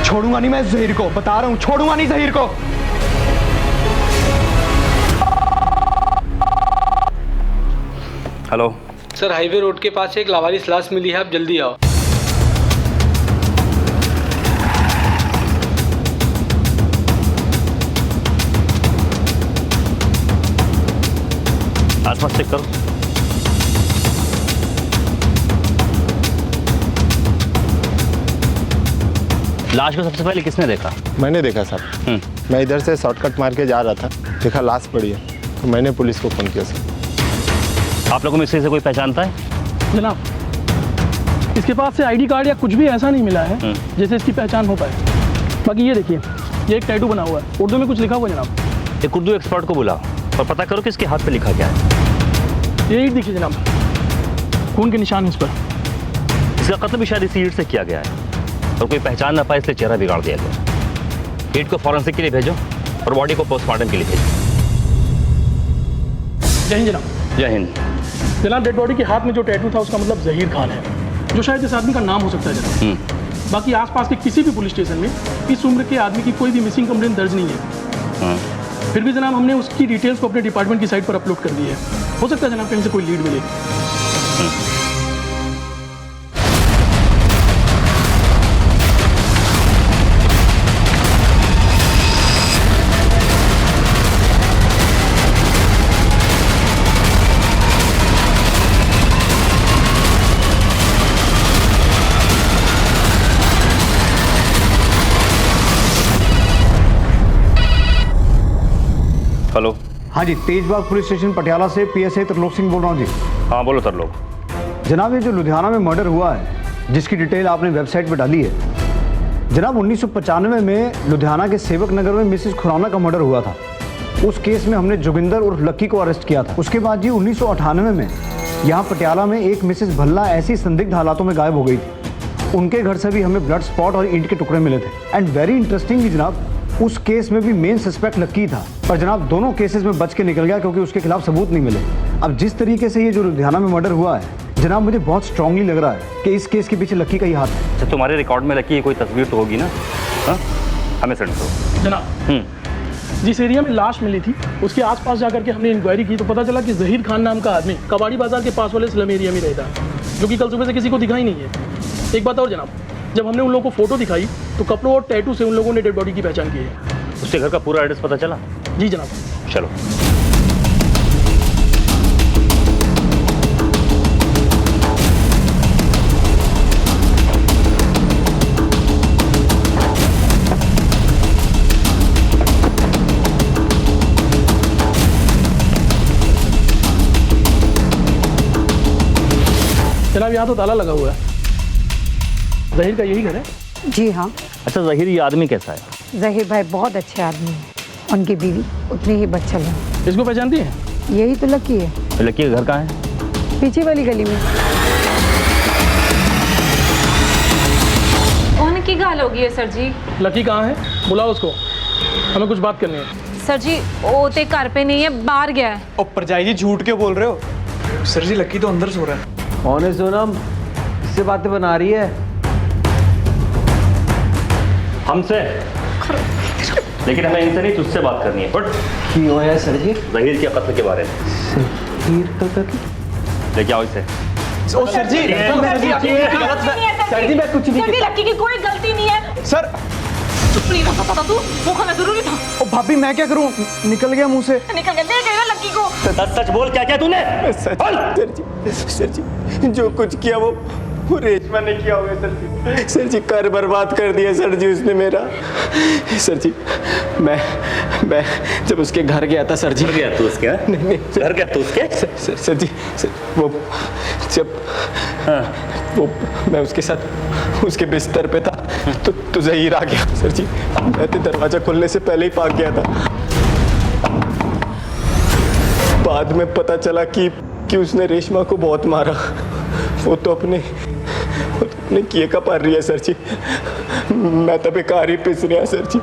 छोड़ूंगा नहीं मैं जहीर को, बता रहा हूँ, छोड़ूंगा नहीं जहीर को। हेलो सर, हाईवे रोड के पास एक लावारिस लाश मिली है, आप जल्दी आओ। आसपास चेक करो। लाश को सबसे पहले किसने देखा? मैंने देखा साहब। मैं इधर से शॉर्टकट मार के जा रहा था, देखा लाश पड़ी है, तो मैंने पुलिस को फ़ोन किया सर। आप लोगों में इससे कोई पहचानता है? जनाब, इसके पास से आईडी कार्ड या कुछ भी ऐसा नहीं मिला है जिससे इसकी पहचान हो पाए। बाकी ये देखिए, ये एक टैटू बना हुआ है, उर्दू में कुछ लिखा हुआ है जनाब। एक उर्दू एक्सपर्ट को बुलाओ और पता करो कि इसके हाथ पे लिखा क्या है। ये ईंट देखिए जनाब, खून के निशान इस पर। इसका कत्ल भी शायद इसी ईंट से किया गया है और कोई पहचान ना पाए इसलिए चेहरा बिगाड़ दिया गया। ईंट को फॉरेंसिक के लिए भेजो और बॉडी को पोस्टमार्टम के लिए भेजो। जय हिंद जनाब। जय हिंद जनाब। डेड बॉडी के हाथ में जो टैटू था उसका मतलब जहीर खान है, जो शायद इस आदमी का नाम हो सकता है जनाब। बाकी आसपास के किसी भी पुलिस स्टेशन में इस उम्र के आदमी की कोई भी मिसिंग कंप्लेंट दर्ज नहीं है। फिर भी जनाब हमने उसकी डिटेल्स को अपने डिपार्टमेंट की साइट पर अपलोड कर दी है। हो सकता है जनाब कहीं से कोई लीड मिले। हेलो। हाँ जी, तेजबाग पुलिस स्टेशन पटियाला से पीएसआई तरलोक सिंह बोल रहा हूँ जी। हाँ बोलो तरलोक। जनाब, ये जो लुधियाना में मर्डर हुआ है जिसकी डिटेल आपने वेबसाइट पर डाली है, जनाब 1995 में लुधियाना के सेवक नगर में मिसेस खुराना का मर्डर हुआ था। उस केस में हमने जोगिंदर और लक्की को अरेस्ट किया था। उसके बाद जी 1998 में यहाँ पटियाला में एक मिसेस भल्ला ऐसी संदिग्ध हालातों में गायब हो गई थी। उनके घर से भी हमें ब्लड स्पॉट और ईंट के टुकड़े मिले थे। एंड वेरी इंटरेस्टिंगली जनाब, उस केस में भी मेन सस्पेक्ट लक्की था, पर जनाब दोनों केसेस में बच के निकल गया क्योंकि उसके खिलाफ सबूत नहीं मिले। अब जिस तरीके से ये जो लुधियाना में मर्डर हुआ है जनाब, मुझे बहुत स्ट्रांगली लग रहा है कि इस केस के पीछे लक्की का ही हाथ है। अच्छा, तुम्हारे रिकॉर्ड में लक्की की कोई तस्वीर तो होगी ना? हाँ, हमें सेंड करो जनाब। जिस एरिया में लाश मिली थी उसके आसपास जाकर के हमने इंक्वायरी की तो पता चला कि जहीर खान नाम का आदमी कबाड़ी बाजार के पास वाले स्लम एरिया में रहता है, जो कि कल सुबह से किसी को दिखा ही नहीं है। एक बात और जनाब, जब हमने उन लोगों को फोटो दिखाई तो कपड़ों और टैटू से उन लोगों ने डेड बॉडी की पहचान की है। उसके घर का पूरा एड्रेस पता चला? जी जनाब। चलो। जनाब, यहाँ तो ताला लगा हुआ है। जहीर का यही घर है? जी हाँ। अच्छा, जहीर ये आदमी कैसा है? जहीर भाई बहुत अच्छे आदमी हैं। उनकी बीवी उतनी ही बच्चल है। इसको पहचानती है? यही तो लकी है। लकी का घर कहाँ है? पीछे वाली गली में। कौन की गाल होगी है सर जी? लकी कहाँ है? बुलाओ उसको, हमें कुछ बात करनी है। सर जी वो ते घर पे नहीं है, बाहर गया है। ओ परजाई जी, झूठ क्यों बोल रहे हो? सर जी लकी तो अंदर सो रहा है। कौन है सोनम? किससे बातें बना रही है? हमसे। लेकिन हमें इनसे नहीं, तुझसे बात करनी है। बट की हुआ है सर जी? जहीर के कत्ल के बारे में। जहीर का कत्ल? लेके आओ इसे। ओ सर जी, सर जी मैं कुछ नहीं किया। लकी की कोई गलती नहीं है सर। प्लीज पता तू वो खाना जरूरी था। ओ भाभी मैं क्या करूं, निकल गया मुंह से। निकल गया, दे गया लकी को। सच बोल, क्या क्या तूने? सर जी जो कुछ किया वो रेशमा ने किया होगा सर जी। सर जी घर बर्बाद कर दिया सर जी उसने मेरा। सर जी मैं जब उसके घर गया था सर जी। घर गया तू उसके? नहीं घर गया तू उसके? सर जी वो जब वो मैं उसके साथ उसके बिस्तर पे था तो जहीर आ गया सर जी। मैं तो दरवाजा खुलने से पहले ही भाग गया था। बाद में पता चला कि उसने रेशमा को बहुत मारा। वो तो अपने किए का पार रही है सर जी। मैं तो बेकार ही पिस रहा सर जी।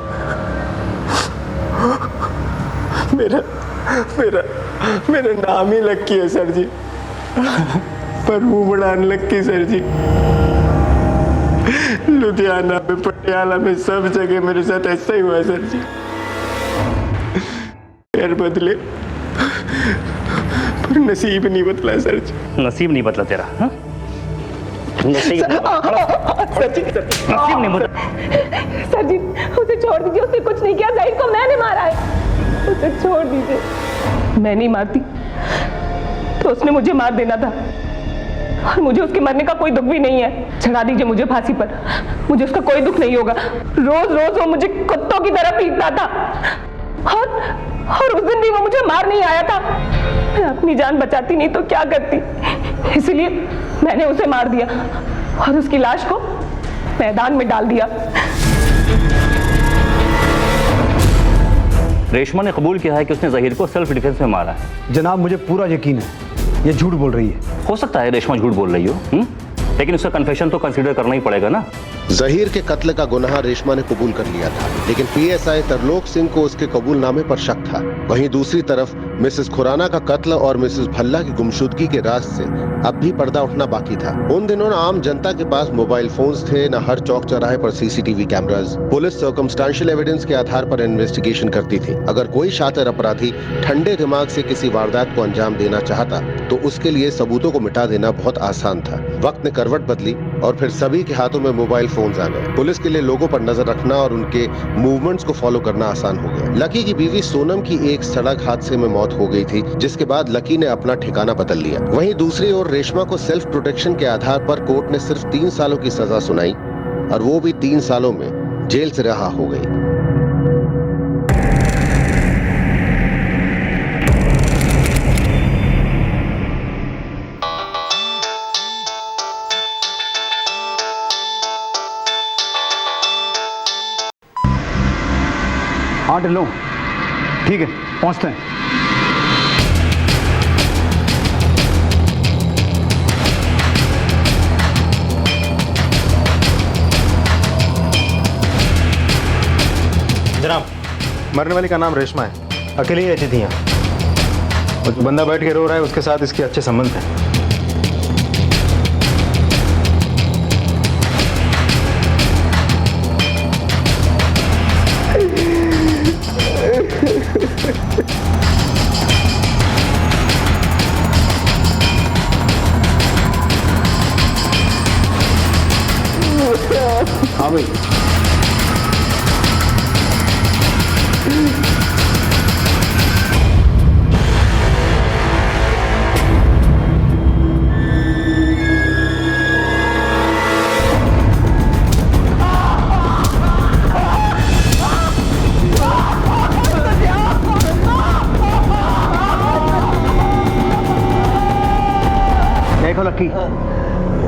मेरा नाम ही लक्की है सर जी, पर वो बड़ा अनलक्की सर जी। लुधियाना में, पटियाला में, सब जगह मेरे साथ ऐसा ही हुआ है सर जी। पैर बदले पर नसीब नहीं बदला सर जी। नसीब नहीं बदला तेरा? हाँ? नसीब नहीं बदला। सर जी उसे छोड़ दीजिए, उसने कुछ नहीं किया, ज़हीर को मैंने मारा है, उसे छोड़ दीजिए। मैं नहीं मारती तो उसने मुझे मार देना था, और मुझे उसके मरने का कोई दुख भी नहीं है। चढ़ा दीजिए मुझे फांसी पर, मुझे उसका कोई दुख नहीं होगा। रोज रोज वो मुझे कुत्तों की तरह पीटता था, और उस दिन भी वो मुझे मार नहीं आया था। मैं अपनी जान बचाती नहीं तो क्या करती, इसलिए मैंने उसे मार दिया और उसकी लाश को मैदान में डाल दिया। रेशमा ने कबूल किया है कि उसने ज़हीर को सेल्फ डिफेंस में मारा है। जनाब मुझे पूरा यकीन है ये झूठ बोल रही है। हो सकता है रेशमा झूठ बोल रही हो, लेकिन उसका कन्फेशन तो कंसीडर करना ही पड़ेगा ना। ज़हीर के कत्ल का गुनाह रेशमा ने कबूल कर लिया था, लेकिन पीएसआई तरलोक सिंह को उसके कबूलनामे पर शक था। वहीं दूसरी तरफ मिसेस खुराना का कत्ल और मिसेस भल्ला की गुमशुदगी के राज से अब भी पर्दा उठना बाकी था। उन दिनों न आम जनता के पास मोबाइल फोन्स थे, न हर चौक चौराहे पर CCTV cameras. Police circumstantial evidence के आधार पर इन्वेस्टिगेशन करती थी। अगर कोई शातिर अपराधी ठंडे दिमाग से किसी वारदात को अंजाम देना चाहता तो उसके लिए सबूतों को मिटा देना बहुत आसान था। वक्त ने करवट बदली और फिर सभी के हाथों में मोबाइल फोन्स आ गए। पुलिस के लिए लोगों पर नजर रखना और उनके मूवमेंट्स को फॉलो करना आसान हो गया। लकी की बीवी सोनम की एक सड़क हादसे में मौत हो गई थी, जिसके बाद लकी ने अपना ठिकाना बदल लिया। वहीं दूसरी ओर रेशमा को सेल्फ प्रोटेक्शन के आधार पर कोर्ट ने सिर्फ 3 सालों की सजा सुनाई, और वो भी 3 सालों में जेल से रहा हो गई। हाँ ढिल्लो, ठीक है पहुंचते हैं। जनाब, मरने वाली का नाम रेशमा है, अकेली ही रहती थी यहाँ, और जो बंदा बैठ के रो रहा है उसके साथ इसके अच्छे संबंध हैं। हाँ भाई, देखो लक्की,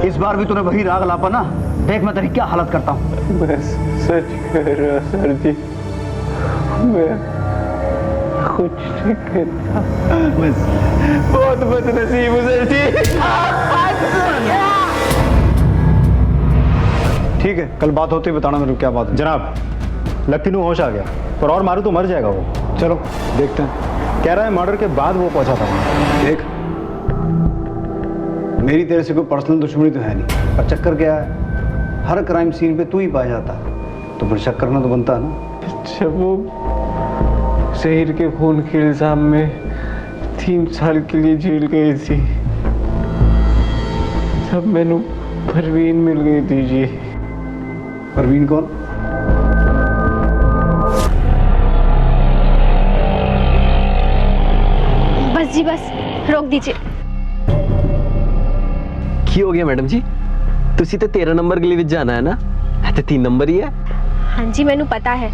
इस बार भी तूने वही राग लापा ना। देख मैं तेरी क्या हालत करता हूँ। बस सच कह रहा सर जी, मैं कुछ नहीं करता, बस बहुत बदनसीब हूँ सर जी। ठीक है, कल बात होती बताना मेरे को क्या बात है। जनाब, लक्की नू होश आ गया, पर और मारू तो मर जाएगा वो। चलो देखते हैं। कह रहा है मर्डर के बाद वो पहुंचा था। देख, मेरी तेरे से कोई पर्सनल दुश्मनी तो है नहीं, पर चक्कर क्या है, हर क्राइम सीन पे तू ही पाया जाता है, तो फिर शक करना तो बनता है ना। जब वो ज़हीर के खून के इल्जाम में 3 साल के लिए जेल गई थी, तब मैंने परवीन मिल गई थी जी। परवीन कौन? बस जी बस, रोक दीजिए। की हो गया मैडम जी, तुसी तो 13 नंबर के लिए भी जाना है ना, तो 3 नंबर ही है। हाँ जी मैनू पता है,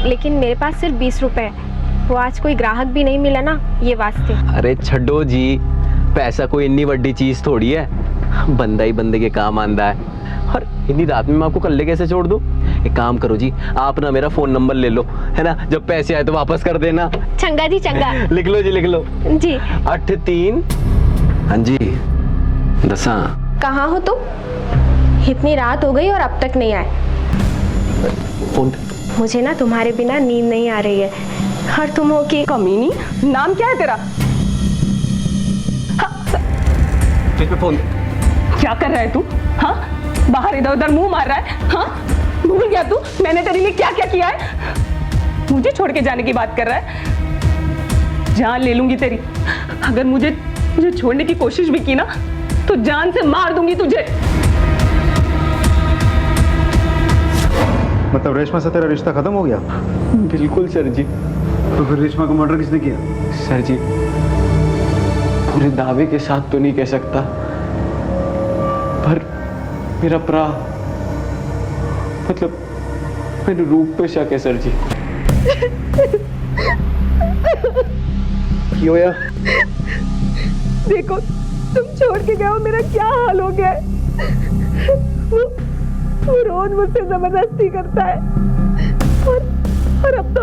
लेकिन मेरे पास सिर्फ 20 रुपए है, वो आज कोई ग्राहक भी नहीं मिला ना, ये वास्ते। अरे छड्डो जी, पैसा कोई इतनी बड़ी चीज थोड़ी है, बंदा ही बंदे के काम आंदा है। और इतनी रात में मैं आपको कल्ले कैसे छोड़ दूं? एक काम करो जी, आप ना मेरा फोन नंबर ले लो, है ना, जब पैसे आए तो वापस कर देना। चंगा जी चंगा। लिख लो जी, लिख लो जी। 83, हाँ जी, 10 कहाँ हो तुम? इतनी रात हो गई और अब तक नहीं आए। फोन मुझे ना तुम्हारे बिना नींद नहीं आ रही है। और तुम हो कि कमीनी, नाम क्या है तेरा? पे फोन। क्या कर रहा है तू? हाँ, बाहर इधर उधर मुंह मार रहा है। हाँ, भूल गया तू मैंने तेरे लिए क्या क्या किया है? मुझे छोड़ के जाने की बात कर रहा है? जान ले लूंगी तेरी। अगर मुझे छोड़ने की कोशिश भी की ना तो जान से मार दूंगी तुझे। मतलब रेशमा से तेरा रिश्ता खत्म हो गया? बिल्कुल सर जी। तो फिर रेशमा का मर्डर किसने किया? सर जी, पूरे दावे के साथ तो नहीं कह सकता, पर मेरा प्रा मतलब मेरे रूप पे शक है सर जी। क्यों यार? देखो तुम छोड़ के गए हो, मेरा क्या हाल हो गया है। वो रोज मुझसे जबरदस्ती करता है और अब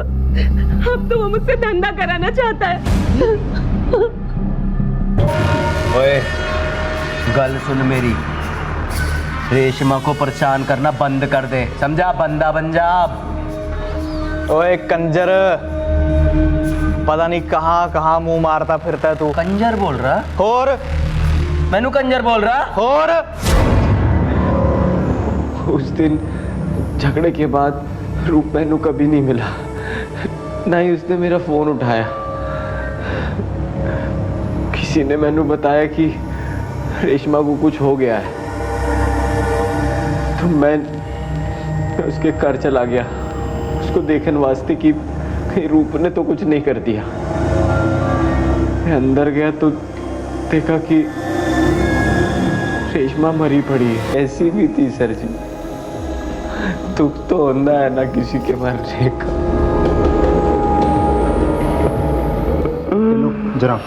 तो वो मुझसे धंधा कराना चाहता है। ओए, गल सुन मेरी, रेशमा को परेशान करना बंद कर दे, समझा? बंदा बन जा। ओए कंजर, पता नहीं कहाँ कहाँ मुंह मारता फिरता है तू। कंजर बोल रहा? और मैनू कंजर बोल रहा? और उस दिन झगड़े के बाद रूप मैनू कभी नहीं मिला, ना ही उसने मेरा फोन उठाया। किसी ने मैनू बताया कि रेशमा को कुछ हो गया है, तो मैं उसके घर चला गया उसको देखने वास्ते कि कहीं रूप ने तो कुछ नहीं कर दिया। मैं अंदर गया तो देखा कि रेशमा मरी पड़ी है। ऐसी भी थी सर जी, दुख तो होता है ना किसी के मरने का। जरा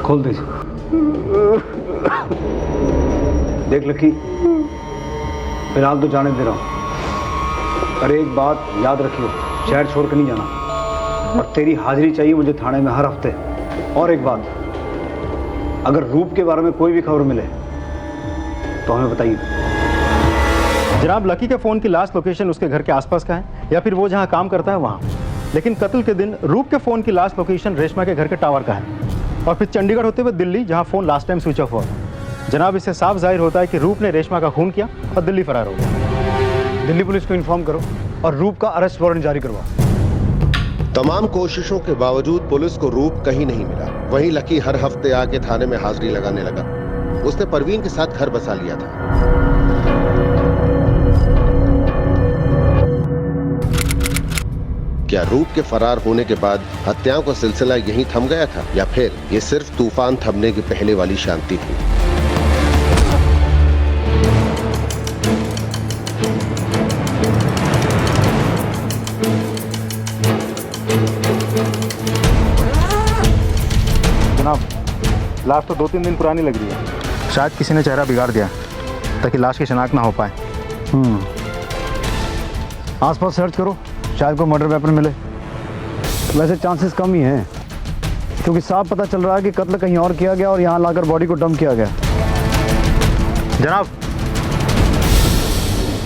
खोल दे। देख लकी, फिलहाल तो जाने दे रहा हूँ, पर एक बात याद रखियो, शहर छोड़ कर नहीं जाना, और तेरी हाजिरी चाहिए मुझे थाने में हर हफ्ते। और एक बात, अगर रूप के बारे में कोई भी खबर मिले तो हमें बताइए। जनाब, लकी के फ़ोन की लास्ट लोकेशन उसके घर के आसपास का है या फिर वो जहाँ काम करता है वहाँ, लेकिन कत्ल के दिन रूप के फ़ोन की लास्ट लोकेशन रेशमा के घर के टावर का है, और फिर चंडीगढ़ होते हुए दिल्ली, जहाँ phone last time switch off हुआ। जनाब, इससे साफ जाहिर होता है कि रूप ने रेशमा का खून किया और दिल्ली फरार हो गया। दिल्ली पुलिस को इन्फॉर्म करो और रूप का अरेस्ट वारंट जारी करवाओ। तमाम कोशिशों के बावजूद पुलिस को रूप कहीं नहीं मिला। वहीं लकी हर हफ्ते आके थाने में हाजिरी लगाने लगा। उसने परवीन के साथ घर बसा लिया था। क्या रूप के फरार होने के बाद हत्याओं का सिलसिला यहीं थम गया था, या फिर ये सिर्फ तूफान थमने के पहले वाली शांति थी? जनाब, लाश तो 2-3 दिन पुरानी लग रही है। शायद किसी ने चेहरा बिगाड़ दिया ताकि लाश की शिनाख्त ना हो पाए। आसपास सर्च करो, शायद कोई मर्डर वेपन मिले। वैसे चांसेस कम ही हैं, क्योंकि साफ पता चल रहा है कि कत्ल कहीं और किया गया और यहाँ लाकर बॉडी को डंप किया गया। जनाब,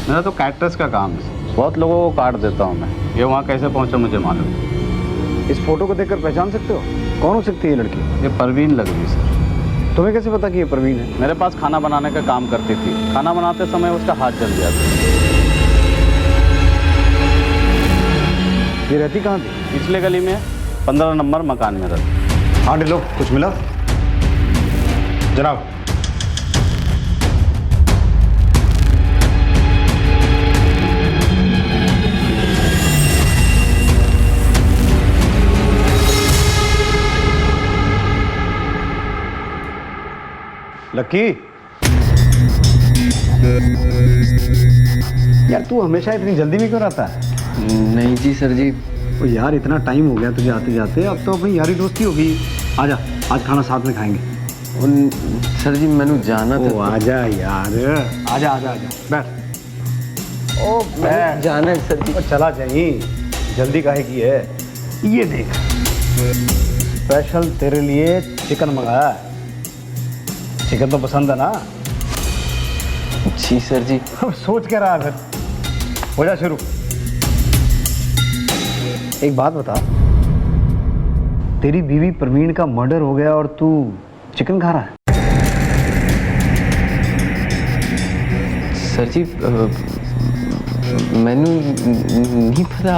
मेरा तो कैक्टस का काम है, बहुत लोगों को काट देता हूँ मैं। ये वहाँ कैसे पहुँचा मुझे मालूम। इस फोटो को देखकर पहचान सकते हो कौन हो सकती है ये लड़की? ये परवीन लग रही सर। तुम्हें कैसे पता कि ये परवीन है? मेरे पास खाना बनाने का काम करती थी, खाना बनाते समय उसका हाथ जल गया था। ये रहती कहाँ थी? पिछले गली में 15 नंबर मकान में रहती। हाँ ढिल्लो, कुछ मिला? जनाब, लकी, यार तू हमेशा इतनी जल्दी में क्यों रहता है? नहीं जी सर जी। तो यार इतना टाइम हो गया तुझे आते जाते, अब तो अपनी यारी दोस्ती हो गई। आजा, आज खाना साथ में खाएंगे। सर जी मैंने जाना था। आजा यार, आजा आजा आजा, बैठ। ओ बैठ। जाना है सर जी। चला जाइए, जल्दी काहे की है? ये देख, स्पेशल तेरे लिए चिकन मंगाया है। चिकन तो पसंद है ना? जी सर जी। सोच क्या रहा है फिर, हो जा शुरू। एक बात बता, तेरी बीवी प्रवीण का मर्डर हो गया और तू चिकन खा रहा है? सर जी मैंने नहीं पता।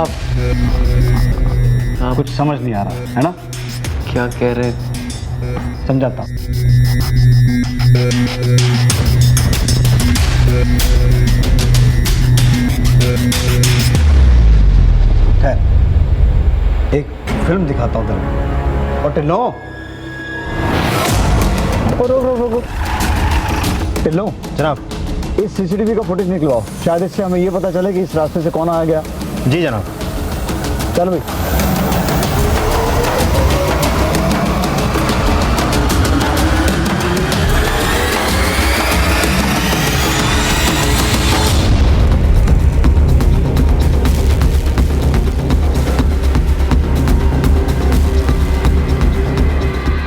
आप कुछ समझ नहीं आ रहा है ना? क्या कह रहे? समझाता हूं। खैर, एक फिल्म दिखाता हूं तेरे को। और टिल्लो, टिल्लो जनाब, इस सीसीटीवी का फुटेज निकलवाओ। शायद इससे हमें ये पता चले कि इस रास्ते से कौन आ गया। जी जनाब। चलो भाई।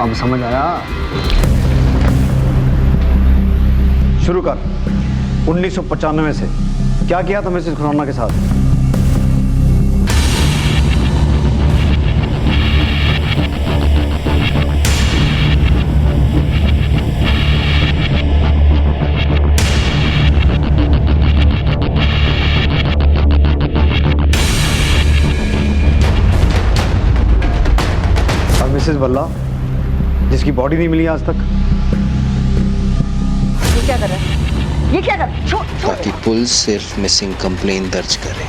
अब समझ आया? शुरू कर। 1995 से क्या किया था मिसेस खुराना के साथ? और मिसेस बल्ला, जिसकी बॉडी नहीं मिली आज तक। ये क्या कर रहा है? ये क्या कर? ताकि पुलिस सिर्फ मिसिंग कंप्लेन दर्ज करे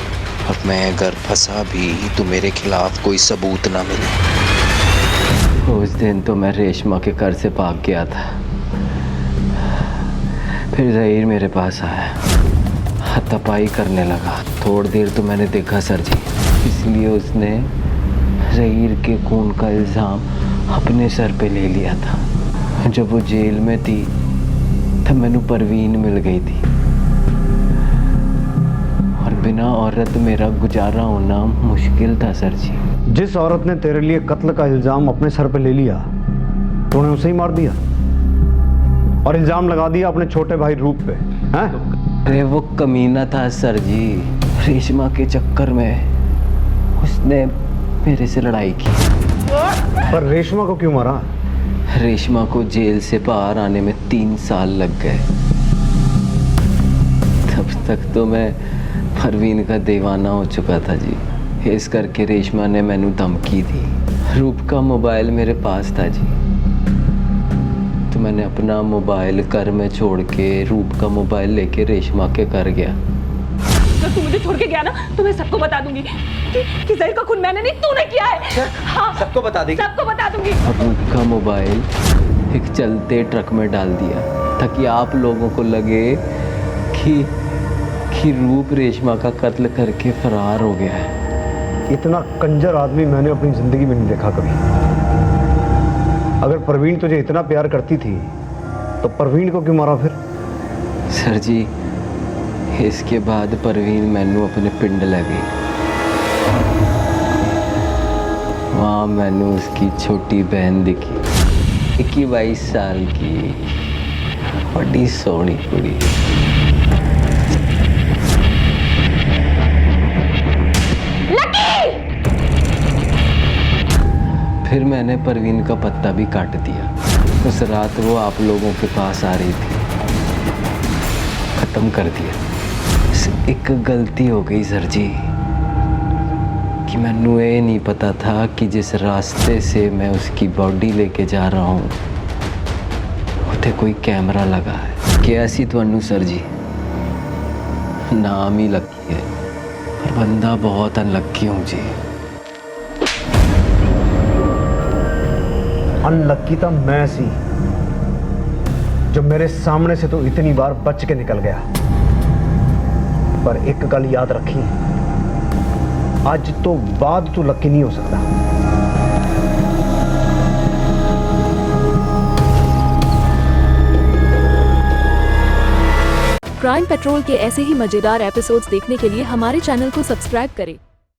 और मैं अगर फंसा भी तो मेरे खिलाफ कोई सबूत ना मिले। उस दिन तो मैं रेशमा के घर से भाग गया था। फिर ज़हीर मेरे पास आया, हाथापाई करने लगा। थोड़ी देर तो मैंने देखा सर जी, इसलिए उसने ज़हीर के खून का इल्ज़ाम अपने सर पे ले लिया था। जब वो जेल में थी तब मैंने परवीन मिल गई थी और बिना औरत मेरा गुजारा होना मुश्किल था सर जी। जिस औरत ने तेरे लिए कत्ल का इल्जाम अपने सर पे ले लिया, तूने उसे ही मार दिया और इल्जाम लगा दिया अपने छोटे भाई रूप पे, हैं? अरे वो कमीना था सर जी, रेशमा के चक्कर में उसने मेरे से लड़ाई की। पर रेशमा को क्यों मारा? रेशमा को जेल से बाहर आने में 3 साल लग गए। तब तक तो मैं परवीन का दीवाना हो चुका था जी। इस करके रेशमा ने मैनू धमकी दी। रूप का मोबाइल मेरे पास था जी, तो मैंने अपना मोबाइल घर में छोड़ के रूप का मोबाइल लेके रेशमा के घर गया। अगर तू मुझे छोड़ के गया ना तो मैं सबको बता दूंगी कि ज़हीर का खून मैंने नहीं, तूने किया है। हाँ, सबको बता देगी। सबको बता दूंगी। अब रूप का मोबाइल एक चलते ट्रक में डाल दिया ताकि आप लोगों को लगे कि रूप रेशमा का कत्ल करके फरार हो गया है। इतना कंजर आदमी मैंने अपनी जिंदगी में नहीं देखा कभी। अगर परवीन तुझे इतना प्यार करती थी तो परवीन को क्यों मारा फिर? सर जी, इसके बाद परवीन मैनू अपने पिंड ले गई। वहाँ मैनू उसकी छोटी बहन दिखी, 21-22 साल की, बड़ी सोहनी कुड़ी। फिर मैंने परवीन का पत्ता भी काट दिया। उस रात वो आप लोगों के पास आ रही थी, खत्म कर दिया। एक गलती हो गई सर जी कि मैनू ये नहीं पता था कि जिस रास्ते से मैं उसकी बॉडी लेके जा रहा हूँ उते कोई कैमरा लगा है। क्या सी तुहानू सर जी, नाम ही लकी है पर बंदा बहुत अनलकी हूँ जी। अनलकी तो मैं सी जो मेरे सामने से तो इतनी बार बच के निकल गया। पर एक गल याद रखी, आज तो बाद तू लकी नहीं हो सकता। क्राइम पेट्रोल के ऐसे ही मजेदार एपिसोड्स देखने के लिए हमारे चैनल को सब्सक्राइब करें